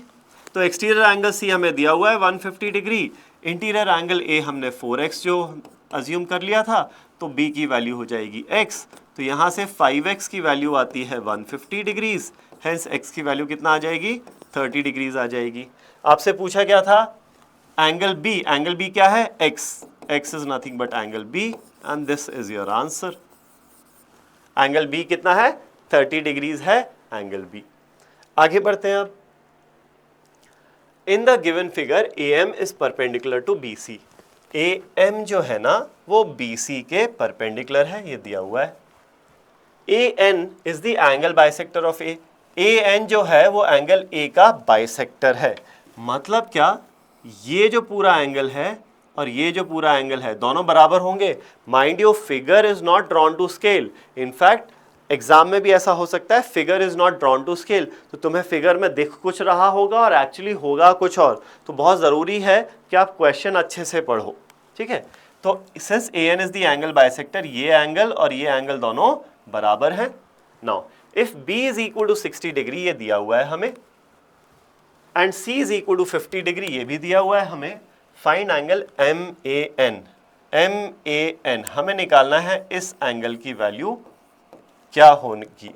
Speaker 1: तो exterior angle C हमें दिया हुआ है 150 degree, interior angle A हमने 4x जो assume कर लिया था, तो B की वैल्यू हो जाएगी x। तो यहाँ से 5x की वैल्यू आती है 150 डिग्रीज, हेंस x की वैल्यू कितना आ जाएगी, 30 डिग्रीज आ जाएगी। आपसे पूछा क्या था, एंगल B क्या है, x is nothing but angle B and this is your answer. Angle B कितना है, 30 डिग्रीज है एंगल बी। आगे बढ़ते हैं अब। In the given figure AM is perpendicular to BC। AM जो है ना वो BC के परपेंडिकुलर है, ये दिया हुआ है। AN is the angle bisector of A। AN जो है वो एंगल A का बाइसेक्टर है। मतलब क्या, ये जो पूरा एंगल है और ये जो पूरा एंगल है दोनों बराबर होंगे। Mind you, figure is not drawn to scale. In fact exam में भी ऐसा हो सकता है, figure is not drawn to scale, तो तुम्हें फिगर में दिख कुछ रहा होगा और एक्चुअली होगा कुछ और। तो बहुत ज़रूरी है कि आप क्वेश्चन अच्छे से पढ़ो। ठीक है, तो since AN is the angle bisector, ये एंगल और ये एंगल दोनों बराबर हैं। Now if B is equal to 60 degree, ये दिया हुआ है हमें, and C is equal to 50 degree, ये भी दिया हुआ है हमें। फाइंड एंगल MAN हमें निकालना है इस एंगल की वैल्यू क्या होगी,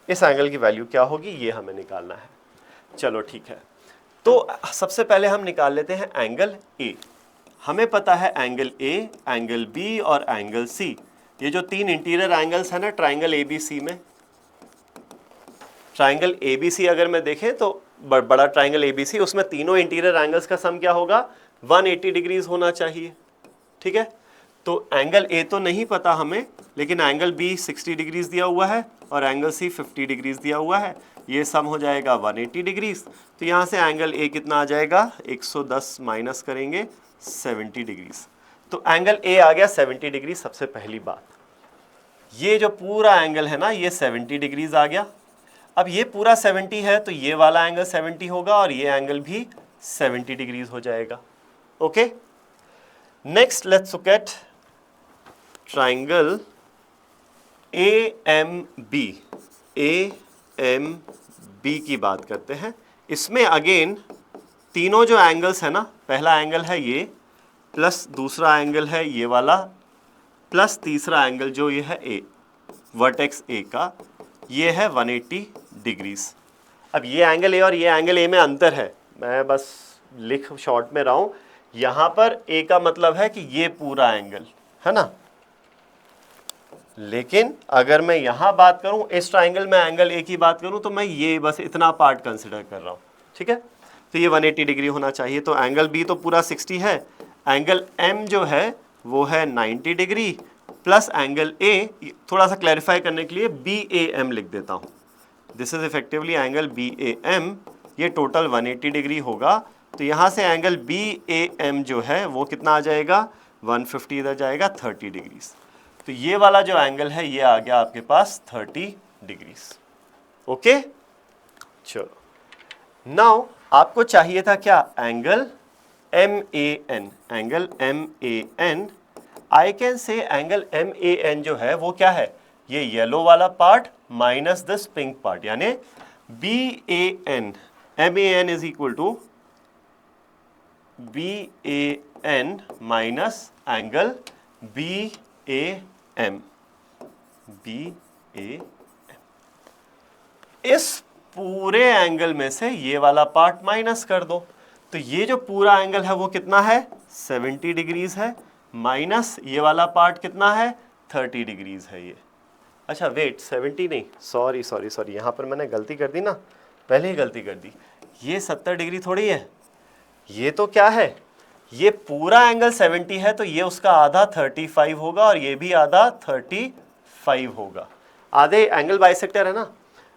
Speaker 1: इस एंगल की वैल्यू क्या होगी, ये हमें निकालना है। चलो ठीक है, तो सबसे पहले हम निकाल लेते हैं एंगल A। हमें पता है एंगल A, एंगल B और एंगल C, ये जो तीन इंटीरियर एंगल्स हैं ना ट्राइंगल ABC में, ट्राइंगल ABC अगर मैं देखें तो बड़ा ट्राइंगल ABC, उसमें तीनों इंटीरियर एंगल्स का सम क्या होगा, 180 डिग्रीज होना चाहिए। ठीक है, तो एंगल A तो नहीं पता हमें, लेकिन एंगल B 60 डिग्रीज दिया हुआ है और एंगल C 50 डिग्रीज दिया हुआ है, ये सम हो जाएगा 180 डिग्रीज। तो यहाँ से एंगल A कितना आ जाएगा, 110 माइनस करेंगे 70 डिग्रीज, तो एंगल A आ गया 70 डिग्री। सबसे पहली बात, ये जो पूरा एंगल है ना ये 70 डिग्रीज आ गया। अब ये पूरा 70 है तो ये वाला एंगल 70 होगा और ये एंगल भी 70 डिग्रीज हो जाएगा। Okay, next let's look at triangle AMB। AMB की बात करते हैं। इसमें अगेन तीनों जो एंगल्स है ना, पहला एंगल है ये, प्लस दूसरा एंगल है ये वाला, प्लस तीसरा एंगल जो ये है A, वर्टेक्स A का, ये है 180 डिग्रीज। अब ये एंगल A और ये एंगल A में अंतर है, मैं बस लिख शॉर्ट में रहा हूँ। यहाँ पर A का मतलब है कि ये पूरा एंगल है ना, लेकिन अगर मैं यहाँ बात करूँ इस ट्राइंगल में एंगल ए की बात करूँ तो मैं ये बस इतना पार्ट कंसिडर कर रहा हूँ, ठीक है। तो ये 180 डिग्री होना चाहिए, तो एंगल बी तो पूरा 60 है, एंगल एम जो है वो है 90 डिग्री प्लस एंगल ए, थोड़ा सा क्लैरिफाई करने के लिए बी ए एम लिख देता हूँ, this is effectively angle B A M, ये टोटल 180 डिग्री होगा। तो यहाँ से एंगल बी ए एम जो है वो कितना आ जाएगा, 150 इधर जाएगा 30 डिग्रीज। तो ये वाला जो एंगल है ये आ गया आपके पास 30 डिग्रीज। ओके, चलो नाउ आपको चाहिए था क्या, angle M A N, angle M A N. I can say angle M A N जो है वो क्या है, ये येलो वाला part minus this pink part, यानी B A N, M A N is equal to B A N minus angle B A M, B A M. इस पूरे एंगल में से ये वाला पार्ट माइनस कर दो, तो ये जो पूरा एंगल है वो कितना है, 70 डिग्रीज है, माइनस ये वाला पार्ट कितना है, 30 डिग्रीज है ये। अच्छा वेट, 70 नहीं, सॉरी, यहाँ पर मैंने गलती कर दी ना, पहले ही गलती कर दी, ये 70 डिग्री थोड़ी है, ये तो क्या है, ये पूरा एंगल 70 है, तो ये उसका आधा 35 होगा और ये भी आधा 35 होगा। आधे एंगल बाइसेक्टर है ना,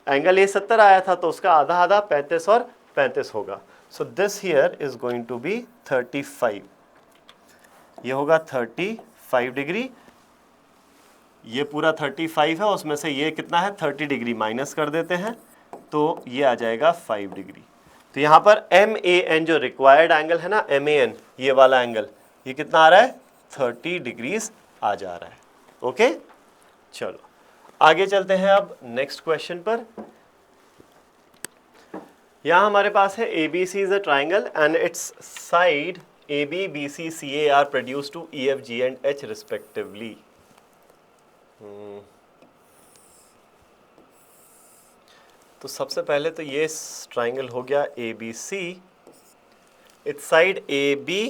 Speaker 1: एंगल ए 70 आया था तो उसका आधा आधा 35 और 35 होगा। So this here is going to be 35, ये होगा 35 डिग्री, ये पूरा 35 है, उसमें से ये कितना है 30 डिग्री माइनस कर देते हैं तो ये आ जाएगा 5 डिग्री। तो यहाँ पर एम ए एन जो रिक्वायर्ड एंगल है ना, एम ए एन ये वाला एंगल, ये कितना आ रहा है, 30 डिग्रीज आ जा रहा है। ओके, चलो आगे चलते हैं अब नेक्स्ट क्वेश्चन पर। यहाँ हमारे पास है A B C is a triangle and its side A B B C C A are produce to E F G and H respectively. तो सबसे पहले तो ये ट्राइंगल हो गया A B C, its side A B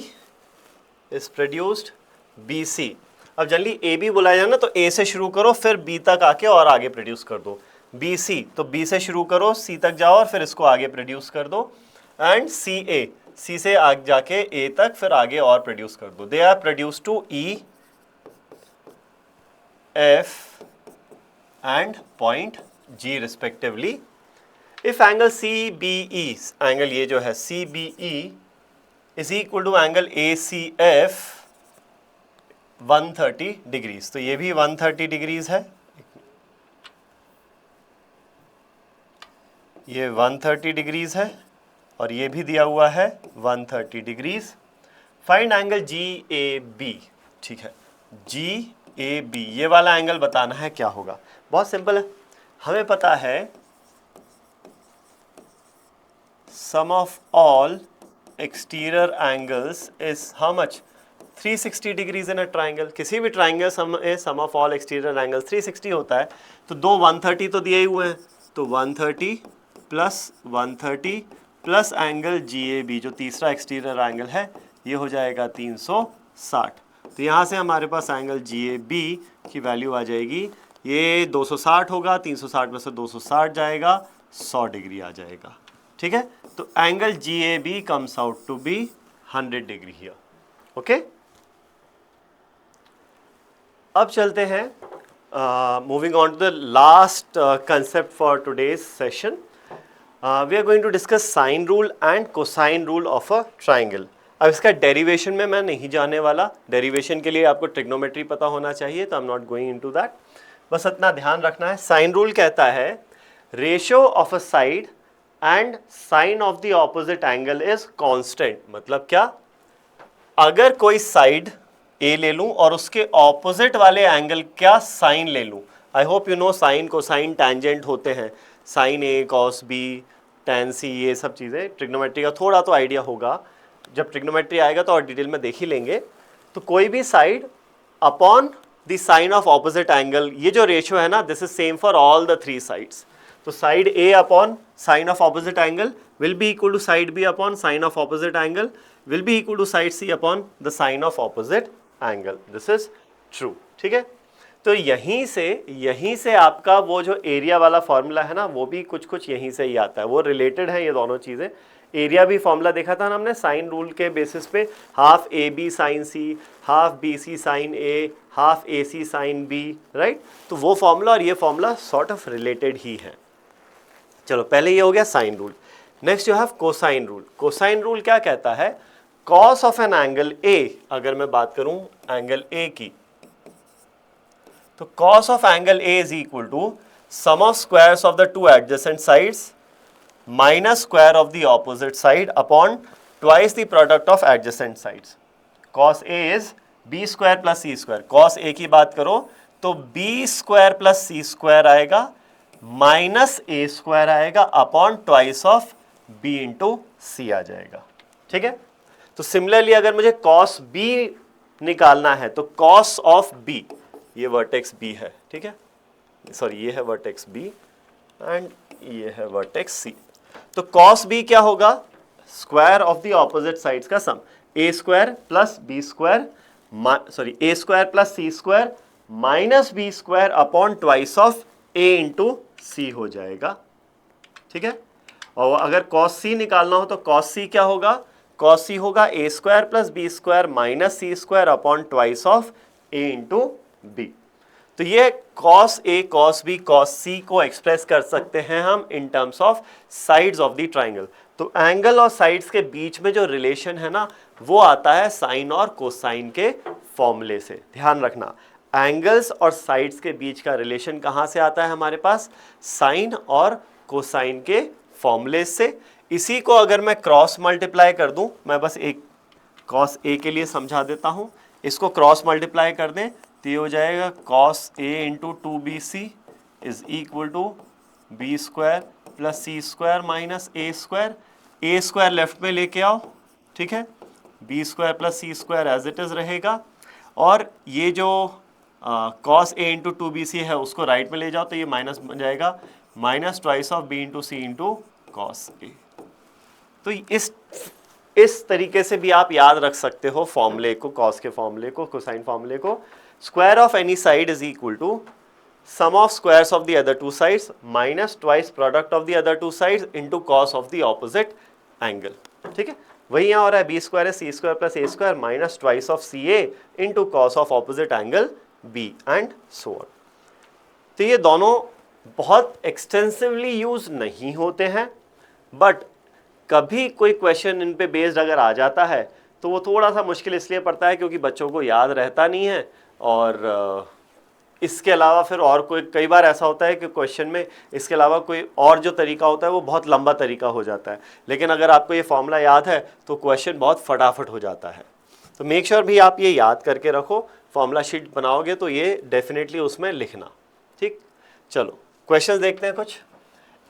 Speaker 1: is produced B C. अब generally A B बुलाया जाए ना तो ए से शुरू करो फिर बी तक आके और आगे प्रोड्यूस कर दो। बी सी तो बी से शुरू करो, सी तक जाओ और फिर इसको आगे प्रोड्यूस कर दो। एंड सी ए, सी से आगे जाके ए तक फिर आगे और प्रोड्यूस कर दो। They are produce to E F and point G respectively. If angle C B E, angle ये जो है C B E is equal to angle A C F 130 degrees, तो ये भी 130 डिग्रीज है, ये 130 डिग्रीज है और ये भी दिया हुआ है 130 degrees. Find angle G A B, ठीक है, जी ए बी ये वाला एंगल बताना है क्या होगा। बहुत सिंपल है, हमें पता है sum of all exterior angles is how much, 360 degrees in a triangle. किसी भी triangle sum of all exterior angles 360 होता है, तो दो 130 तो दिए ही हुए हैं, तो 130 plus 130 plus angle G A B जो तीसरा एक्सटीरियर एंगल है ये हो जाएगा 360। तो यहाँ से हमारे पास एंगल जी ए बी की वैल्यू आ जाएगी, ये 260 होगा, 360 में से 260 जाएगा, 100 डिग्री आ जाएगा, ठीक है। तो angle G A B comes out to be 100 degree here. Okay, अब चलते हैं moving on to the last concept for today's session. We are going to discuss sine rule and cosine rule of a triangle. अब इसका derivation में मैं नहीं जाने वाला, डेरिवेशन के लिए आपको ट्रिग्नोमेट्री पता होना चाहिए, तो I am not going into that, बस इतना ध्यान रखना है। साइन रूल कहता है ratio of a side and sine of the opposite angle is constant. मतलब क्या, अगर कोई साइड ए ले लूं और उसके ऑपोजिट वाले एंगल का साइन ले लूं, I hope you know sine cosine tangent होते हैं, साइन ए कॉस बी टैन सी, ये सब चीज़ें ट्रिग्नोमेट्री का थोड़ा तो आइडिया होगा, जब ट्रिग्नोमेट्री आएगा तो और डिटेल में देख ही लेंगे। तो कोई भी side upon the sine of opposite angle, ये जो रेशियो है ना, this is same for all the three sides. तो side A upon sine of opposite angle will be equal to side B upon sine of opposite angle will be equal to side C upon the sine of opposite angle. This is true, ठीक है। तो यहीं से आपका वो जो area वाला formula है ना, वो भी कुछ कुछ यहीं से ही आता है, वो रिलेटेड है ये दोनों चीज़ें। एरिया भी फॉर्मूला देखा था ना हमने साइन रूल के बेसिस पे, half A B sine C, half B C sine A, half A C sine B, right. तो वो फॉर्मूला और ये फॉर्मूला सॉर्ट ऑफ रिलेटेड ही है। चलो पहले ये हो गया sine rule. Next you have cosine rule. Cosine rule क्या कहता है, cos of an angle A, अगर मैं बात करूं एंगल ए की, तो cos of angle A is equal to sum of squares of the two adjacent sides minus square of the opposite side upon twice the product of adjacent sides. Cos A is B square plus C square. Cos A की बात करो तो B square plus C square आएगा minus A square आएगा upon twice of B into C आ जाएगा, ठीक है। तो सिमिलरली अगर मुझे cos B निकालना है तो cos ऑफ B, ये वर्टेक्स B है, ठीक है, सॉरी ये है वर्टेक्स B एंड ये है वर्टेक्स C। तो cos B क्या होगा, square of the opposite sides का सम, a square plus B square, sorry a square plus c square minus B square upon twice of a into C हो जाएगा, ठीक है। और अगर cos C निकालना हो तो cos C क्या होगा, cos C होगा a square plus B square minus c square upon twice of a into B। तो ये cos A, cos B, cos C को एक्सप्रेस कर सकते हैं हम इन terms of sides of the triangle. तो एंगल और साइड्स के बीच में जो रिलेशन है ना, वो आता है साइन और कोसाइन के फॉर्मूले से। ध्यान रखना, एंगल्स और साइड्स के बीच का रिलेशन कहाँ से आता है हमारे पास, साइन और कोसाइन के फॉर्मूले से। इसी को अगर मैं क्रॉस मल्टीप्लाई कर दूं, मैं बस एक cos A के लिए समझा देता हूं, इसको क्रॉस मल्टीप्लाई कर दें तो ये हो जाएगा cos A into 2BC is equal to B square plus C square minus A square. A square left में लेके आओ, ठीक है, B square plus C square as it is रहेगा, और ये जो cos A इंटू 2BC है उसको राइट में ले जाओ तो ये माइनस बन जाएगा, minus twice of B into C into cos A। तो इस तरीके से भी आप याद रख सकते हो फॉर्मूले को, cos के फॉर्मूले को, कोसाइन फॉर्मूले को। Square of any side is equal to sum of squares of the other two sides minus twice product of the other two sides into cos of the opposite angle, ठीक है। वही यहाँ हो रहा है, बी स्क्वायर है C square plus A square minus twice of C A into cos of opposite angle B and so on. तो ये दोनों बहुत एक्सटेंसिवली यूज नहीं होते हैं, बट कभी कोई क्वेश्चन इन पे बेस्ड अगर आ जाता है तो वो थोड़ा सा मुश्किल इसलिए पड़ता है क्योंकि बच्चों को याद रहता नहीं है, और इसके अलावा फिर और कोई कई बार ऐसा होता है कि क्वेश्चन में इसके अलावा कोई और जो तरीका होता है वो बहुत लंबा तरीका हो जाता है, लेकिन अगर आपको ये फॉर्मूला याद है तो क्वेश्चन बहुत फटाफट हो जाता है। तो मेक श्योर भी आप ये याद करके रखो, फॉर्मूला शीट बनाओगे तो ये डेफिनेटली उसमें लिखना, ठीक। चलो क्वेश्चन देखते हैं कुछ।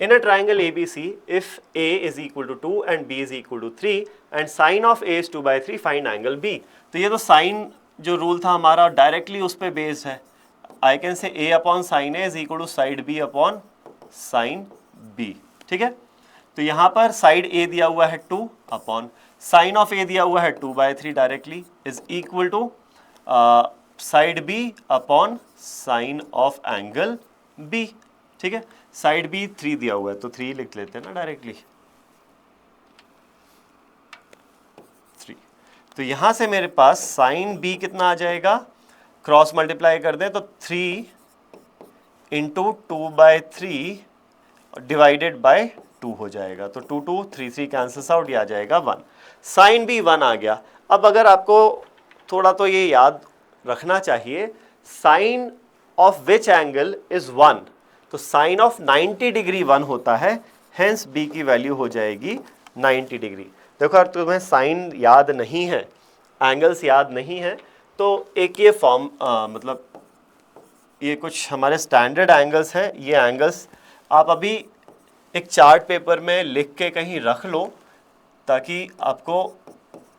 Speaker 1: In a triangle ABC, if A is equal to 2 and B is equal to 3 and sin of A is 2/3, find angle B। तो ये तो साइन जो रूल था हमारा डायरेक्टली उस पर बेस्ड है। I can say A upon sine A is equal to side B upon sine B, ठीक है। तो यहाँ पर साइड A दिया हुआ है 2 अपॉन साइन ऑफ A दिया हुआ है 2/3 directly is equal to side B upon sine of angle B, ठीक है। साइड B 3 दिया हुआ है तो 3 लिख लेते हैं ना डायरेक्टली, 3। तो यहां से मेरे पास साइन B कितना आ जाएगा, क्रॉस मल्टीप्लाई कर दें तो 3 इंटू 2/3 डिवाइडेड बाय 2 हो जाएगा, तो 2 2 3 3 कैंसल्स आउट, ये आ जाएगा 1। साइन B 1 आ गया। अब अगर आपको थोड़ा तो ये याद रखना चाहिए, sine of which angle is 1, तो साइन ऑफ 90 डिग्री 1 होता है, हेंस B की वैल्यू हो जाएगी 90 डिग्री। देखो अगर तुम्हें साइन याद नहीं है, एंगल्स याद नहीं है, तो एक ये फॉर्म मतलब ये कुछ हमारे स्टैंडर्ड एंगल्स हैं। ये एंगल्स आप अभी एक चार्ट पेपर में लिख के कहीं रख लो ताकि आपको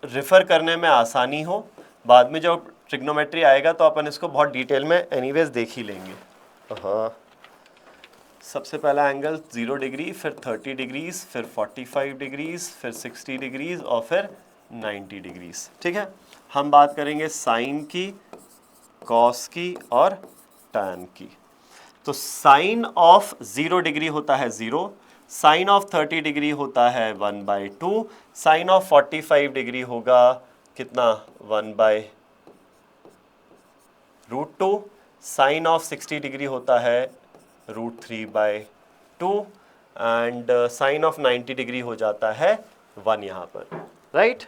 Speaker 1: रेफर करने में आसानी हो। बाद में जब ट्रिग्नोमेट्री आएगा तो अपन इसको बहुत डिटेल में एनीवेज देख ही लेंगे। हाँ, सबसे पहला एंगल 0 डिग्री, फिर 30 डिग्रीज, फिर 45 डिग्रीज, फिर 60 डिग्रीज और फिर 90 डिग्रीज, ठीक है। हम बात करेंगे साइन की, कॉस की और tan की। तो साइन ऑफ 0 डिग्री होता है 0, साइन ऑफ 30 डिग्री होता है 1/2, साइन ऑफ 45 डिग्री होगा कितना 1/√2, साइन ऑफ 60 डिग्री होता है √3/2 एंड साइन ऑफ 90 डिग्री हो जाता है 1 यहाँ पर, राइट।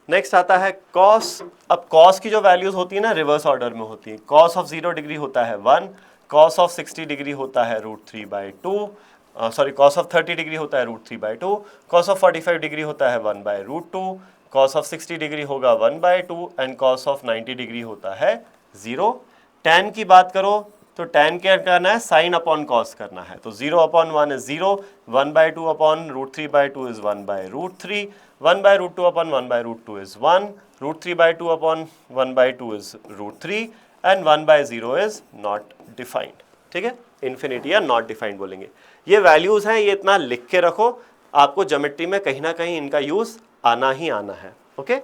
Speaker 1: नेक्स्ट आता है कॉस। अब कॉस की जो वैल्यूज होती है ना रिवर्स ऑर्डर में होती है। कॉस ऑफ 0 डिग्री होता है 1, कॉस ऑफ 60 डिग्री होता है √3/2, सॉरी कॉस ऑफ 30 डिग्री होता है √3/2, कॉस ऑफ 45 डिग्री होता है 1/√2, कॉस ऑफ 60 डिग्री होगा 1/2 एंड कॉस ऑफ 90 डिग्री होता है 0। tan की बात करो तो tan क्या करना है, साइन अपॉन कॉस करना है। तो 0/1 is 0, 1/2 upon √3/2 is 1/√3, 1/√2 upon 1/√2 is 1, √3/2 upon 1/2 is √3 and 1/0 is not defined. ठीक है, इन्फिनिटी या नॉट डिफाइंड बोलेंगे। ये वैल्यूज हैं, ये इतना लिख के रखो, आपको ज्योमेट्री में कहीं ना कहीं इनका यूज आना ही आना है। ओके,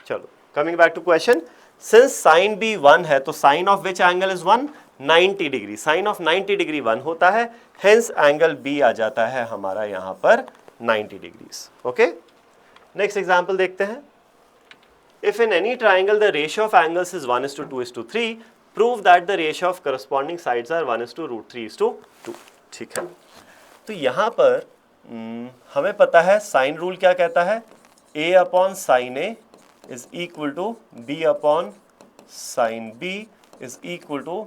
Speaker 1: चलो coming back to question. Since sine B 1 है तो sine of which angle is 1, 90 degree. Sine of 90 degree 1 होता है, हेंस एंगल बी आ जाता है हमारा यहाँ पर 90 डिग्रीज। ओके, नेक्स्ट एग्जाम्पल देखते हैं। If in any triangle the ratio of angles is 1:2:3, prove that the ratio of corresponding sides are 1:√3:2। ठीक है, तो यहाँ पर हमें पता है साइन रूल क्या कहता है, a upon sine A is equal to b upon sine b is equal to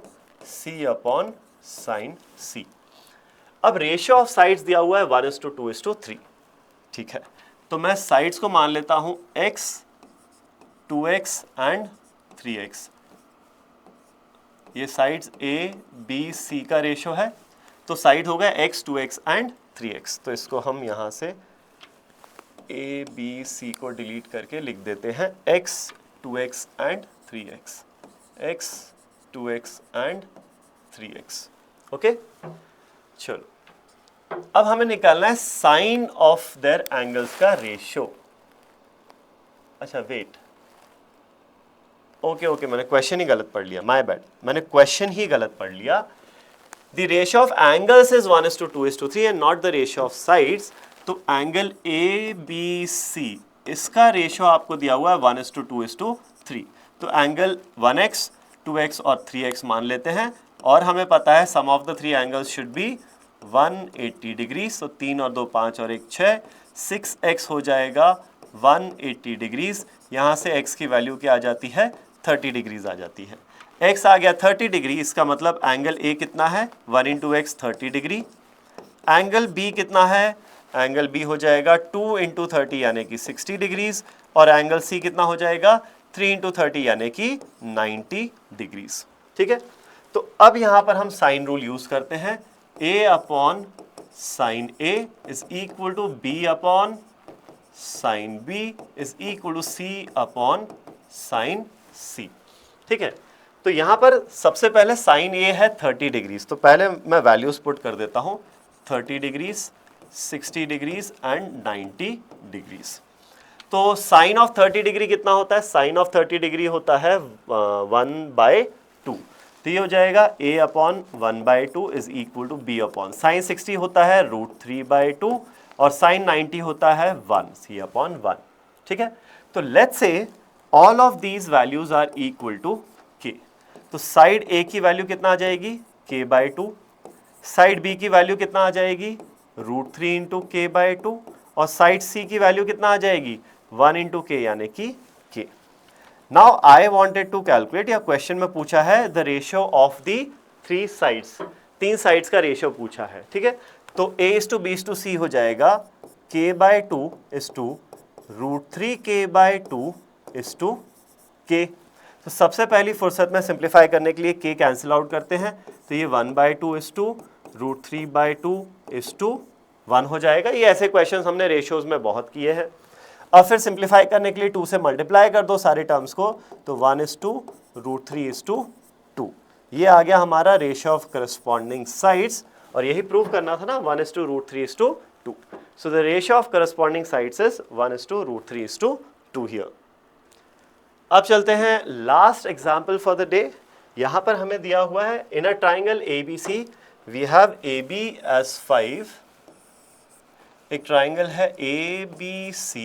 Speaker 1: c upon sine c। अब रेशियो ऑफ साइड्स दिया हुआ है 1:2:3। ठीक है, तो मैं साइड्स को मान लेता हूं x, 2x एंड 3x। ये साइड्स a b c का रेशियो है, तो साइड हो गया x, 2x एंड 3x। तो इसको हम यहाँ से a b c को डिलीट करके लिख देते हैं x, 2x and 3x, x, 2x and 3x। Okay, चलो अब हमें निकालना है साइन ऑफ देयर एंगल्स का रेशियो। अच्छा वेट, ओके, मैंने क्वेश्चन ही गलत पढ़ लिया, माय बैड, मैंने क्वेश्चन ही गलत पढ़ लिया। The ratio of angles is 1:2:3 and not the ratio of sides. तो एंगल ABC इसका रेशियो आपको दिया हुआ है 1:2:3। तो एंगल 1x, 2x और 3x मान लेते हैं, और हमें पता है sum of the three angles should be 180 degree. So 3 और 2 5 और 1 6, 6x हो जाएगा 180 डिग्रीज। यहाँ से x की वैल्यू क्या आ जाती है, 30 डिग्रीज आ जाती है। x आ गया 30 डिग्री, इसका मतलब एंगल A कितना है, 1 × x 30 डिग्री। एंगल B कितना है, एंगल B हो जाएगा 2 × 30 यानी कि 60 डिग्रीज, और एंगल C कितना हो जाएगा 3 × 30 यानी कि 90 डिग्रीज। ठीक है, तो अब यहाँ पर हम साइन रूल यूज करते हैं। A upon sine A is equal to B upon sine B is equal to C upon sine C। ठीक है, तो यहाँ पर सबसे पहले साइन ए है 30 डिग्रीज, तो पहले मैं वैल्यूज पुट कर देता हूँ, 30 डिग्रीज, 60 डिग्रीज एंड 90 डिग्रीज। तो साइन ऑफ 30 डिग्री कितना होता है, साइन ऑफ 30 डिग्री होता है 1/2। तो ये हो जाएगा a upon 1/2 is equal to b upon sine 60 होता है √3/2 और साइन 90 होता है 1, c अपॉन 1। ठीक है, तो let's say all of these values are equal to k। तो साइड A की वैल्यू कितना आ जाएगी, k/2। साइड B की वैल्यू कितना आ जाएगी, √3 × k/2, और साइड C की वैल्यू कितना आ जाएगी, 1 × k यानी कि k। Now I wanted to calculate, या क्वेश्चन में पूछा है the ratio of the 3 sides, 3 sides का रेशियो पूछा है। ठीक है, तो A:B:C हो जाएगा k/2 is to √3k/2 is to k। तो सबसे पहली फुर्सत में सिंप्लीफाई करने के लिए k कैंसिल आउट करते हैं, तो ये 1/2 इज टू √3/2 इज टू 1 हो जाएगा। ये ऐसे क्वेश्चंस हमने रेशियोज में बहुत किए हैं। अब फिर सिंप्लीफाई करने के लिए 2 से मल्टीप्लाई कर दो सारे टर्म्स को, तो 1:√3:2। ये आ गया हमारा रेशियो ऑफ करस्पॉन्डिंग साइड्स, और यही प्रूव करना था ना, 1:√3:2। So the ratio of corresponding sides is 1:√3:2 here. अब चलते हैं last example for the day. यहाँ पर हमें दिया हुआ है in a triangle ABC we have AB as 5, एक ट्राइंगल है ABC,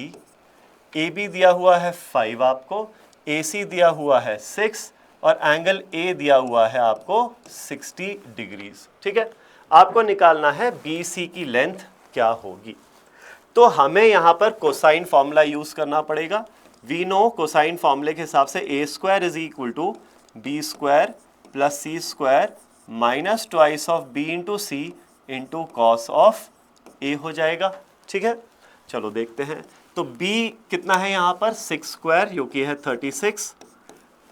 Speaker 1: AB दिया हुआ है 5 आपको, AC दिया हुआ है 6 और एंगल A दिया हुआ है आपको 60 डिग्रीज। ठीक है, आपको निकालना है BC की लेंथ क्या होगी। तो हमें यहाँ पर कोसाइन फॉर्मूला यूज करना पड़ेगा। वी नो कोसाइन फॉर्मूले के हिसाब से A² is equal to B² plus C² minus twice of B into C into cos of A हो जाएगा। ठीक है, चलो देखते हैं। तो B कितना है यहाँ पर 6² जो कि है 36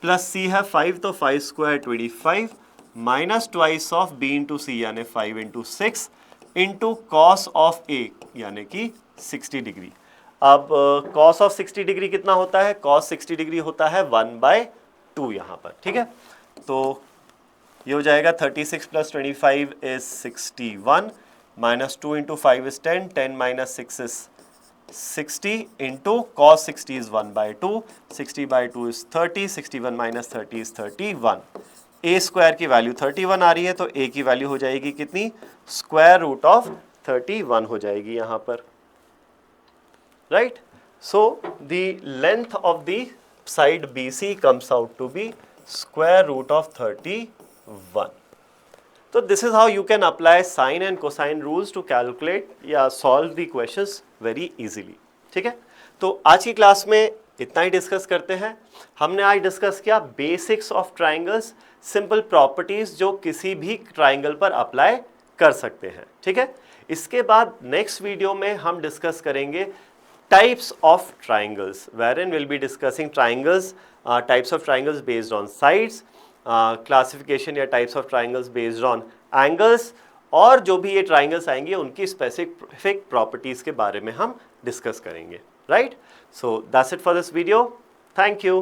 Speaker 1: प्लस C है 5 तो 5² 25 minus twice of B into C यानी 5 into 6 into cos of A यानी कि 60 डिग्री। अब कॉस ऑफ 60 डिग्री कितना होता है? कॉस 60 डिग्री होता है 1/2 यहाँ पर। ठीक है, तो ये हो जाएगा 36 plus 25 is 61 minus 2 into 5 is 10, 10 minus 6 is 60 into cos 60 is 1/2, 60/2 is 30, 61 minus 30 is 31। A² की वैल्यू 31 आ रही है तो A की वैल्यू हो जाएगी कितनी? स्क्वायर रूट ऑफ 31 हो जाएगी यहाँ पर, right. So the length of the side BC comes out to be square root of 31. तो this is how you can apply sine and cosine rules to calculate या solve the questions very easily. ठीक है, तो आज की class में इतना ही discuss करते हैं। हमने आज डिस्कस किया basics of triangles, simple properties जो किसी भी ट्राइंगल पर अप्लाई कर सकते हैं। ठीक है, इसके बाद नेक्स्ट वीडियो में हम डिस्कस करेंगे types of triangles, wherein we'll be discussing triangles, types of triangles based on sides, classification या types of triangles based on angles, और जो भी ये ट्राइंगल्स आएंगे उनकी स्पेसिफिक प्रॉपर्टीज के बारे में हम डिस्कस करेंगे, right. So that's it for this video, thank you.